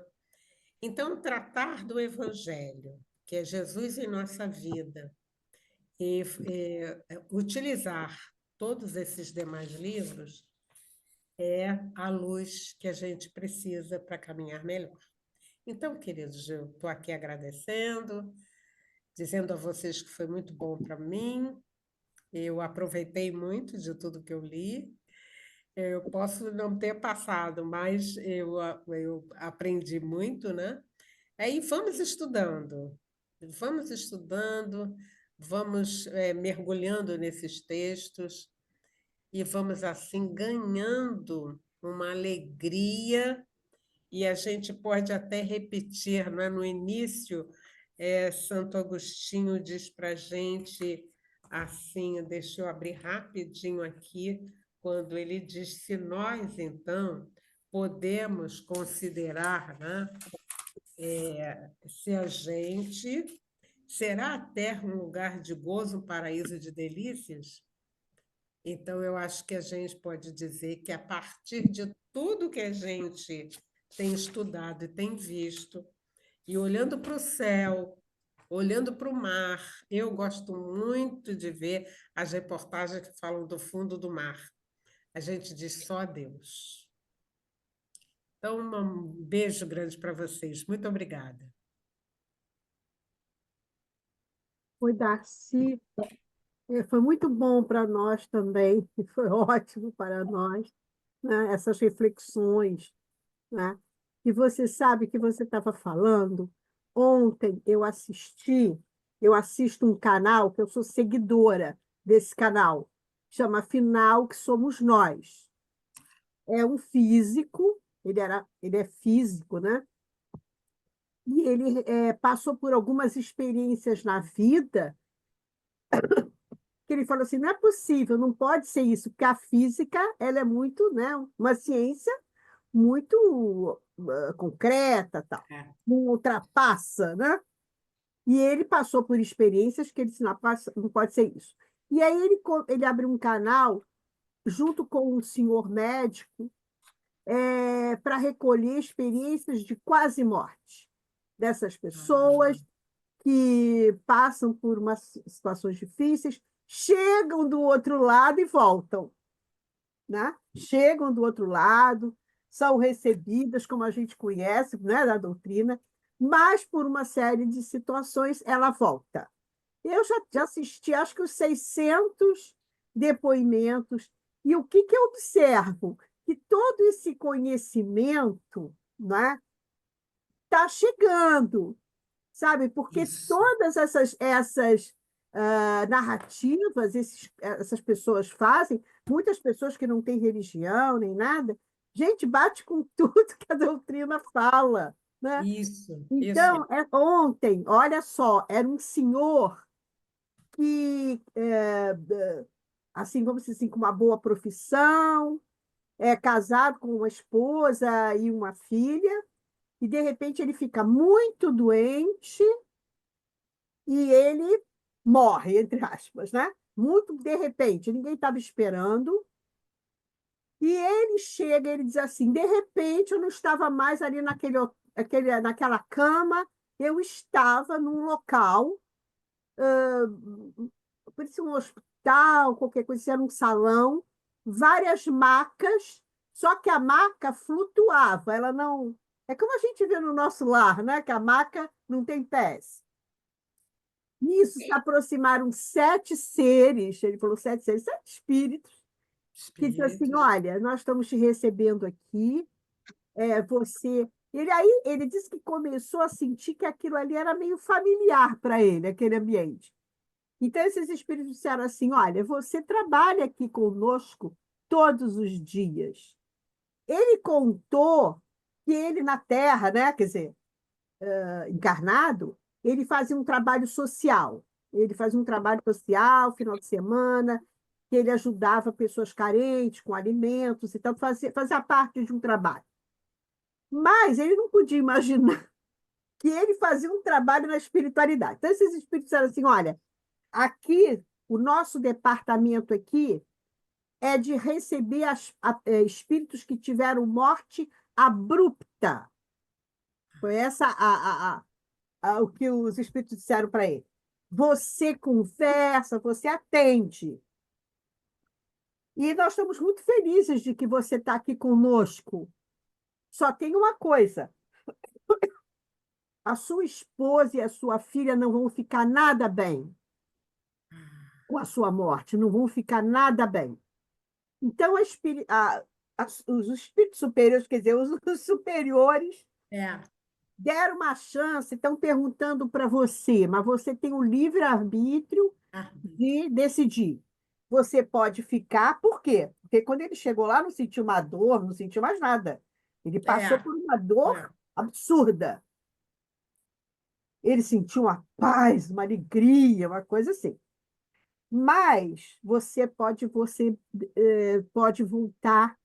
Então, tratar do Evangelho, que é Jesus em nossa vida, e utilizar todos esses demais livros é a luz que a gente precisa para caminhar melhor. Então, queridos, eu estou aqui agradecendo, dizendo a vocês que foi muito bom para mim. Eu aproveitei muito de tudo que eu li. Eu posso não ter passado, mas eu aprendi muito, né? Aí vamos estudando, vamos mergulhando nesses textos e vamos, assim, ganhando uma alegria, e a gente pode até repetir, né? No início, Santo Agostinho diz para a gente, assim, deixa eu abrir rapidinho aqui, quando ele diz: se nós, então, podemos considerar, né, se a gente... Será a Terra um lugar de gozo, um paraíso de delícias? Então, eu acho que a gente pode dizer que, a partir de tudo que a gente tem estudado e tem visto, e olhando para o céu, olhando para o mar, eu gosto muito de ver as reportagens que falam do fundo do mar. A gente diz só Deus. Então, um beijo grande para vocês. Muito obrigada. Oi, Darcy. Foi muito bom para nós também, e foi ótimo para nós, né, essas reflexões, né? E você sabe que você estava falando, ontem eu assisto um canal, que eu sou seguidora desse canal, chama Afinal que Somos Nós. É um físico, ele é físico, né? E ele passou por algumas experiências na vida que ele falou assim, não é possível, não pode ser isso, porque a física ela é muito, né, uma ciência muito concreta, tal, não ultrapassa, né? E ele passou por experiências que ele disse, não pode ser isso. E aí ele abriu um canal junto com um senhor médico para recolher experiências de quase morte dessas pessoas que passam por situações difíceis, chegam do outro lado e voltam, né? Chegam do outro lado, são recebidas, como a gente conhece, né, da doutrina, mas por uma série de situações ela volta. Eu já assisti, acho que os 600 depoimentos, e o que eu observo? Que todo esse conhecimento, né, está chegando, sabe? Porque Isso. todas essas narrativas essas pessoas fazem, muitas pessoas que não têm religião nem nada, gente, bate com tudo que a doutrina fala, né? Isso. Então, ontem, olha só, era um senhor que, assim, vamos dizer assim, com uma boa profissão, casado com uma esposa e uma filha, e de repente ele fica muito doente e ele morre, entre aspas, né? Muito de repente, ninguém estava esperando. E ele chega, ele diz assim: de repente, eu não estava mais ali naquela cama, eu estava num local, parecia um hospital, qualquer coisa, era um salão, várias macas, só que a maca flutuava, ela não. É como a gente vê no nosso lar, né? Que a maca não tem pés. Nisso se aproximaram 7 seres, ele falou 7 seres, 7 espíritos, que diz assim, Espíritos. olha, nós estamos te recebendo aqui, você... Ele disse que começou a sentir que aquilo ali era meio familiar para ele, aquele ambiente. Então, esses espíritos disseram assim, olha, você trabalha aqui conosco todos os dias. Ele contou que ele na Terra, né, quer dizer, encarnado, ele fazia um trabalho social. Ele fazia um trabalho social, final de semana, que ele ajudava pessoas carentes com alimentos, então fazia parte de um trabalho. Mas ele não podia imaginar que ele fazia um trabalho na espiritualidade. Então, esses espíritos disseram assim: olha, aqui, o nosso departamento aqui é de receber espíritos que tiveram morte abrupta. Foi essa o que os espíritos disseram para ele. Você conversa, você atende. E nós estamos muito felizes de que você está aqui conosco. Só tem uma coisa: a sua esposa e a sua filha não vão ficar nada bem com a sua morte, não vão ficar nada bem. Então, os espíritos superiores, quer dizer, os superiores, deram uma chance, estão perguntando para você, mas você tem o livre-arbítrio de decidir. Você pode ficar, por quê? Porque quando ele chegou lá, não sentiu uma dor, não sentiu mais nada. Ele passou por uma dor absurda. Ele sentiu uma paz, uma alegria, uma coisa assim. Mas você pode voltar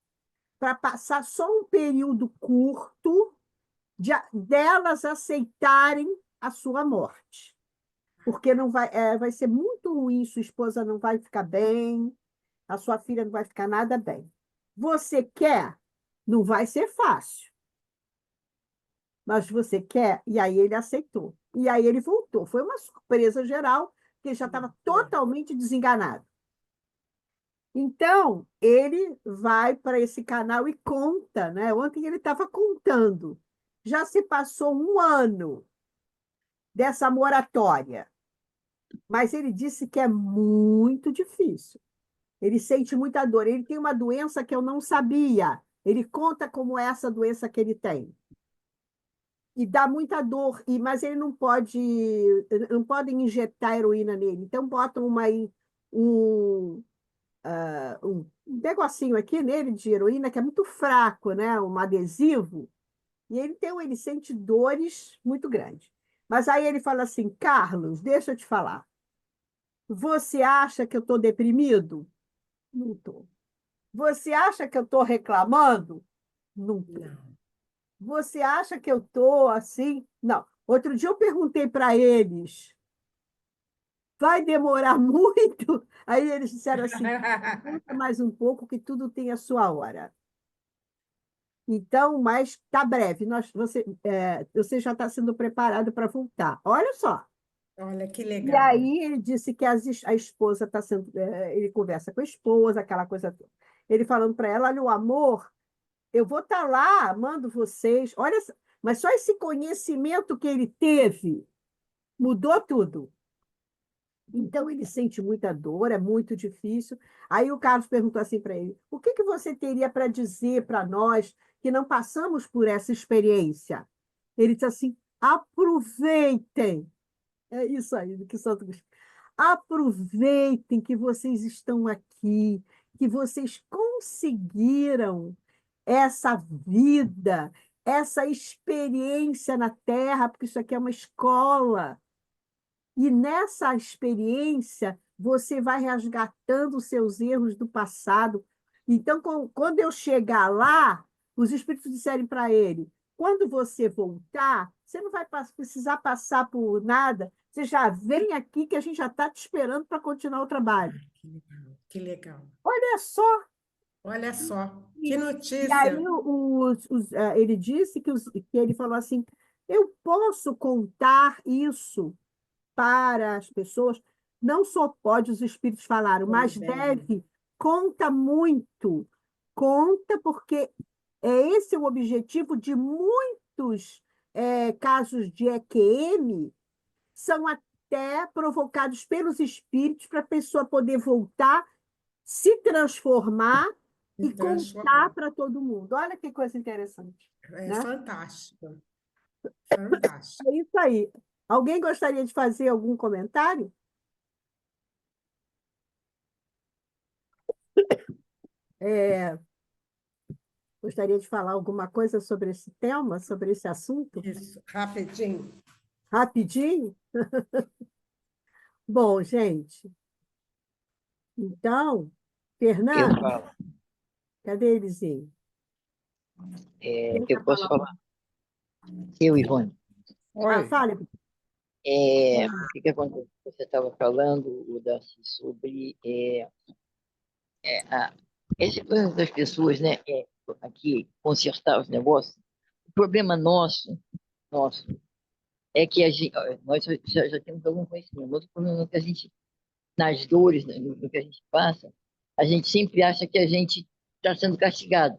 para passar só um período curto delas aceitarem a sua morte. Porque não vai ser muito ruim, sua esposa não vai ficar bem, a sua filha não vai ficar nada bem. Você quer? Não vai ser fácil. Mas você quer? E aí ele aceitou. E aí ele voltou. Foi uma surpresa geral, porque ele já estava totalmente desenganado. Então, ele vai para esse canal e conta, né? Ontem ele estava contando. Já se passou 1 ano dessa moratória, mas ele disse que é muito difícil. Ele sente muita dor. Ele tem uma doença que eu não sabia. Ele conta como é essa doença que ele tem. E dá muita dor, mas ele não podem injetar heroína nele. Então, botam um negocinho aqui nele de heroína, que é muito fraco, né? Um adesivo, e ele sente dores muito grandes. Mas aí ele fala assim: Carlos, deixa eu te falar. Você acha que eu estou deprimido? Não estou. Você acha que eu estou reclamando? Não estou. Você acha que eu estou assim? Não. Outro dia eu perguntei para eles: vai demorar muito? Aí eles disseram assim: aguenta mais um pouco, que tudo tem a sua hora. Então, mas está breve. Você já está sendo preparado para voltar. Olha só. Olha que E legal. aí ele disse que a esposa está sendo. Ele conversa com a esposa, aquela coisa toda. Ele falando para ela: olha, o amor, eu vou estar lá amando vocês. Olha, mas só esse conhecimento que ele teve mudou tudo. Então, ele sente muita dor, é muito difícil. Aí o Carlos perguntou assim para ele: o que que você teria para dizer para nós que não passamos por essa experiência? Ele disse assim: aproveitem. É isso aí, do que Santo Agostinho. Aproveitem que vocês estão aqui, que vocês conseguiram essa vida, essa experiência na Terra, porque isso aqui é uma escola. E nessa experiência, você vai resgatando os seus erros do passado. Então, quando eu chegar lá, os espíritos disserem para ele: quando você voltar, você não vai precisar passar por nada, você já vem aqui que a gente já está te esperando para continuar o trabalho. Que legal, que legal. Olha só. Olha só, que E notícia. aí ele disse que ele falou assim: eu posso contar isso para as pessoas, não só pode, os espíritos falaram, mas Pois é. deve, conta muito, conta porque esse é o objetivo de muitos casos de EQM, são até provocados pelos espíritos para a pessoa poder voltar se transformar Se e contar transformar. para todo mundo. Olha que coisa interessante, É né? fantástico. Fantástico. É isso aí. Alguém gostaria de fazer algum comentário? É, gostaria de falar alguma coisa sobre esse tema, sobre esse assunto? Isso, rapidinho. Rapidinho? Bom, gente, então, Eu Fernando, falo. cadê Elisinho? Quem Eu quer posso falar? falar? Eu, Ivone. Ah, fale. O que acontece? Você estava falando, o Darcy, sobre essa coisa das pessoas, né? Aqui, consertar os negócios. O problema nosso, é que nós já temos algum conhecimento. Outro problema é que a gente, nas dores, né, no que a gente passa, a gente sempre acha que a gente está sendo castigado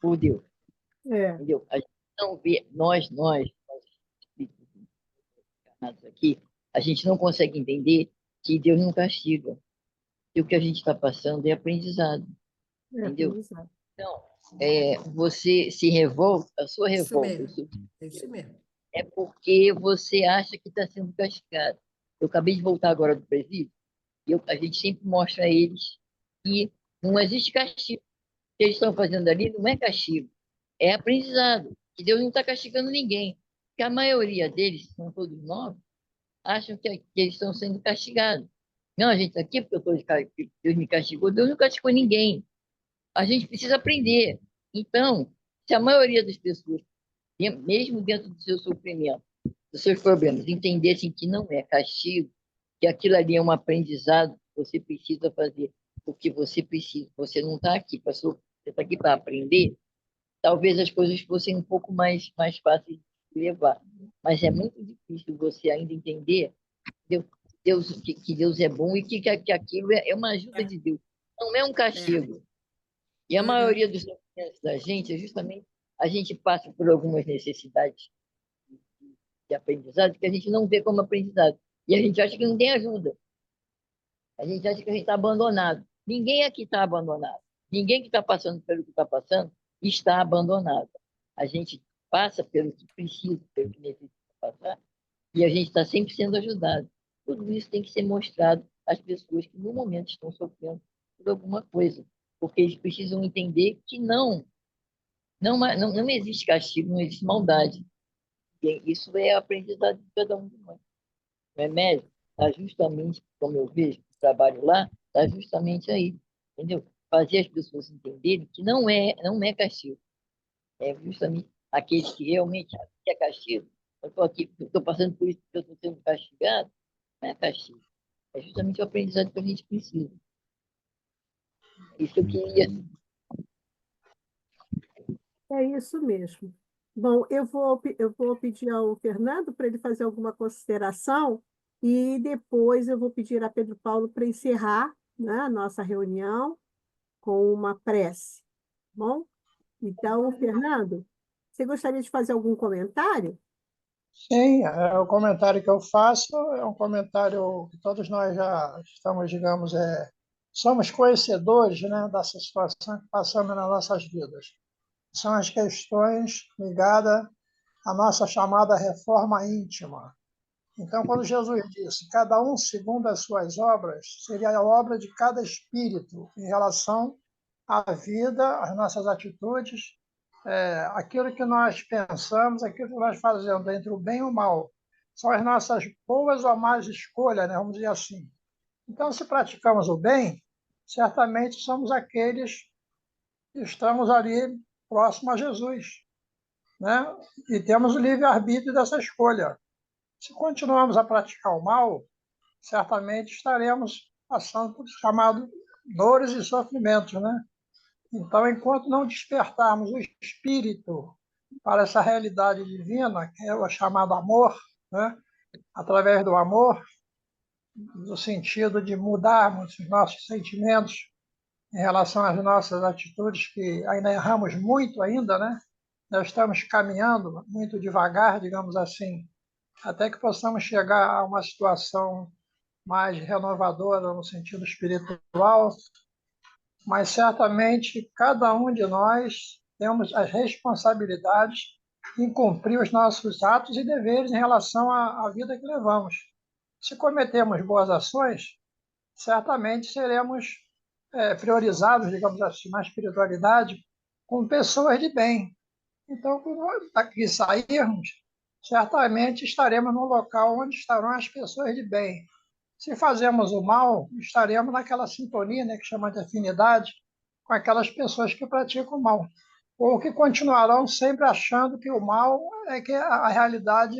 por Deus, É, entendeu? A gente não vê, nós, espíritos encarnados aqui, a gente não consegue entender que Deus não castiga, que o que a gente está passando é aprendizado, entendeu? aprendizado. Então, você se revolta, a sua Isso revolta, mesmo. É isso mesmo. é porque você acha que está sendo castigado. Eu acabei de voltar agora do presídio, e a gente sempre mostra a eles que não existe castigo. O que eles estão fazendo ali não é castigo, é aprendizado. Que Deus não está castigando ninguém. Porque a maioria deles, que são todos novos, acham que eles estão sendo castigados. Não, a gente está aqui porque Deus me castigou. Deus não castigou ninguém. A gente precisa aprender. Então, se a maioria das pessoas, mesmo dentro do seu sofrimento, dos seus problemas, entendessem que não é castigo, que aquilo ali é um aprendizado que você precisa fazer, porque você precisa, você não está aqui para sofrer, você está aqui para aprender, talvez as coisas fossem um pouco mais fáceis de levar. Mas é muito difícil você ainda entender Deus, que Deus é bom e que aquilo é uma ajuda de Deus, não é um castigo. E a maioria dos sofrimentos da gente é justamente a gente passa por algumas necessidades de aprendizado que a gente não vê como aprendizado. E a gente acha que não tem ajuda. A gente acha que a gente está abandonado. Ninguém aqui está abandonado. Ninguém que está passando pelo que está passando está abandonado. A gente passa pelo que precisa, pelo que necessita passar, e a gente está sempre sendo ajudado. Tudo isso tem que ser mostrado às pessoas que, no momento, estão sofrendo por alguma coisa, porque eles precisam entender que não existe castigo, não existe maldade. E isso é aprendizado de cada um de nós. O remédio está justamente, como eu vejo, o trabalho lá, está justamente aí, entendeu? Fazer as pessoas entenderem que não é castigo. É justamente aqueles que realmente acham que é castigo. Eu estou aqui, estou passando por isso porque eu estou sendo castigado. Não é castigo. É justamente o aprendizado que a gente precisa. Isso eu queria. É isso mesmo. Bom, eu vou pedir ao Fernando para ele fazer alguma consideração e depois eu vou pedir a Pedro Paulo para encerrar, né, a nossa reunião com uma prece. Tá bom? Então, Fernando, você gostaria de fazer algum comentário? Sim, o comentário que eu faço é um comentário que todos nós já estamos, digamos, somos conhecedores, né, dessa situação que passamos nas nossas vidas. São as questões ligadas à nossa chamada reforma íntima. Então, quando Jesus disse, cada um segundo as suas obras, seria a obra de cada espírito em relação à vida, às nossas atitudes, aquilo que nós pensamos, aquilo que nós fazemos entre o bem e o mal. São as nossas boas ou más escolhas, né? Vamos dizer assim. Então, se praticamos o bem, certamente somos aqueles que estamos ali próximo a Jesus, né? E temos o livre-arbítrio dessa escolha. Se continuamos a praticar o mal, certamente estaremos passando por chamado dores e sofrimentos, né? Então, enquanto não despertarmos o espírito para essa realidade divina, que é o chamado amor, né? Através do amor, no sentido de mudarmos os nossos sentimentos em relação às nossas atitudes, que ainda erramos muito ainda, né? Nós estamos caminhando muito devagar, digamos assim, até que possamos chegar a uma situação mais renovadora no sentido espiritual, mas certamente cada um de nós temos as responsabilidades em cumprir os nossos atos e deveres em relação à vida que levamos. Se cometemos boas ações, certamente seremos priorizados, digamos assim, na espiritualidade com pessoas de bem. Então, quando daqui sairmos, certamente estaremos num local onde estarão as pessoas de bem. Se fazemos o mal, estaremos naquela sintonia, né, que chama de afinidade, com aquelas pessoas que praticam o mal, ou que continuarão sempre achando que o mal é que a realidade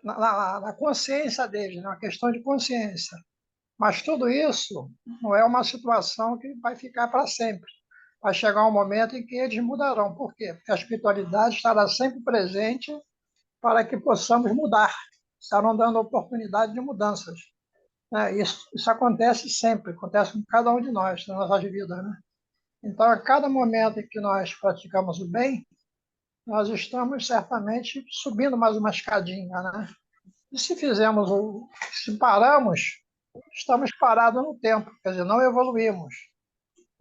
na consciência deles, né, uma questão de consciência. Mas tudo isso não é uma situação que vai ficar para sempre. Vai chegar um momento em que eles mudarão. Por quê? Porque a espiritualidade estará sempre presente para que possamos mudar. Estarão dando oportunidade de mudanças. Isso acontece sempre, acontece com cada um de nós, nas nossas vidas. Né? Então, a cada momento em que nós praticamos o bem, nós estamos certamente subindo mais uma escadinha. Né? E se paramos, estamos parados no tempo, quer dizer, não evoluímos.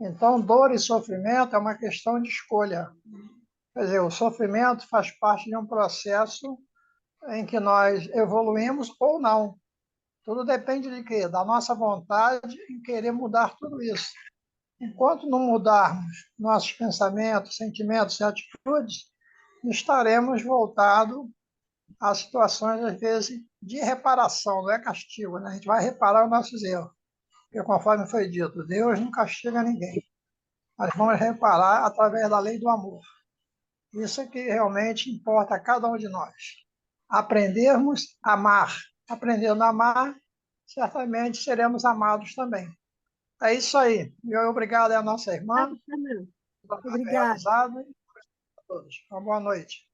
Então, dor e sofrimento é uma questão de escolha. Quer dizer, o sofrimento faz parte de um processo em que nós evoluímos ou não. Tudo depende de quê? Da nossa vontade em querer mudar tudo isso. Enquanto não mudarmos nossos pensamentos, sentimentos e atitudes, estaremos voltados a situações, às vezes, de reparação, não é castigo. Né? A gente vai reparar os nossos erros. Porque, conforme foi dito, Deus não castiga ninguém. Nós vamos reparar através da lei do amor. Isso é que realmente importa a cada um de nós. Aprendermos a amar. Aprendendo a amar, certamente seremos amados também. É isso aí. Obrigado à nossa irmã. Obrigada. A todos. Uma boa noite.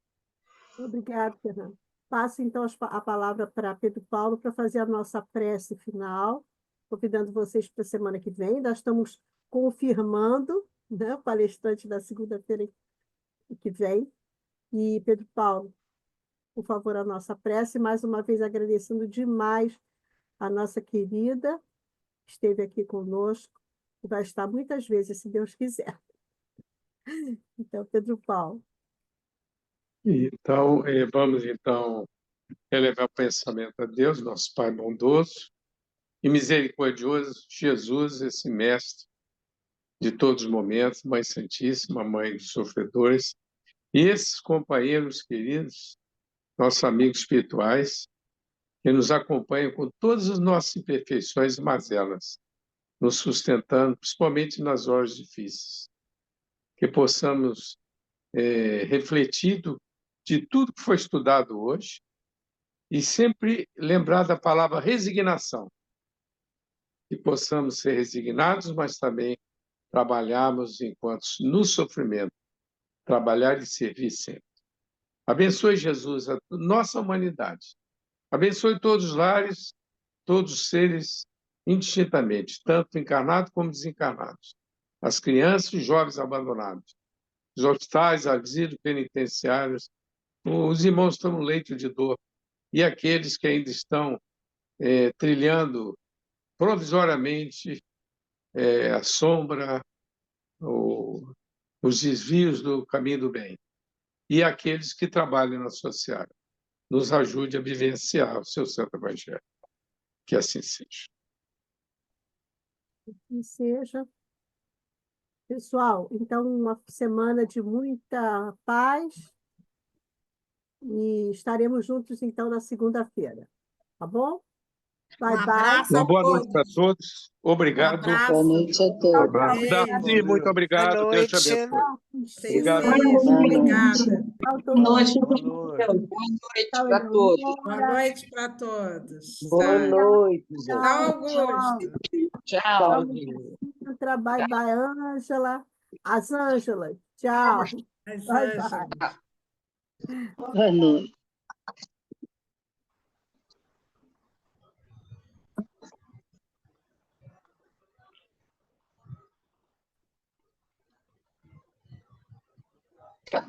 Obrigada, Fernando. Passo, então, a palavra para Pedro Paulo para fazer a nossa prece final, convidando vocês para a semana que vem. Nós estamos confirmando, né, o palestrante da segunda-feira que vem. E, Pedro Paulo, por favor, a nossa prece, mais uma vez agradecendo demais a nossa querida, que esteve aqui conosco, e vai estar muitas vezes, se Deus quiser. Então, Pedro Paulo. Então, vamos elevar o pensamento a Deus, nosso Pai bondoso e misericordioso, Jesus, esse mestre de todos os momentos, Mãe Santíssima, Mãe dos sofredores, e esses companheiros queridos, nossos amigos espirituais, que nos acompanham com todas as nossas imperfeições e mazelas, nos sustentando, principalmente nas horas difíceis. Que possamos refletir de tudo que foi estudado hoje e sempre lembrar da palavra resignação. Que possamos ser resignados, mas também trabalharmos enquanto no sofrimento, trabalhar e servir sempre. Abençoe, Jesus, a nossa humanidade. Abençoe todos os lares, todos os seres, indistintamente, tanto encarnados como desencarnados. As crianças e os jovens abandonados. Os hospitais, asilos penitenciários, os irmãos estão no leito de dor, e aqueles que ainda estão trilhando provisoriamente a sombra, os desvios do caminho do bem. E aqueles que trabalham na sociedade. Nos ajude a vivenciar o seu Santo Evangelho. Que assim seja. Que seja. Pessoal, então, uma semana de muita paz e estaremos juntos, então, na segunda-feira. Tá bom? Bye, Um bye. abraço a Uma boa noite para todos. todos. Obrigado. Boa noite a todos. Darcy, muito obrigado. Boa Deus te noite. abençoe. Obrigada. Obrigada. Tchau, todo Boa noite. mundo. Boa noite Tchau, para todos. Boa noite para todos. Boa noite, gente. Tchau, Augusto. Tchau. Sintra, bye, bye, Ângela. As Ângelas. Tchau. As Bye, Ângelas. bye. Boa noite.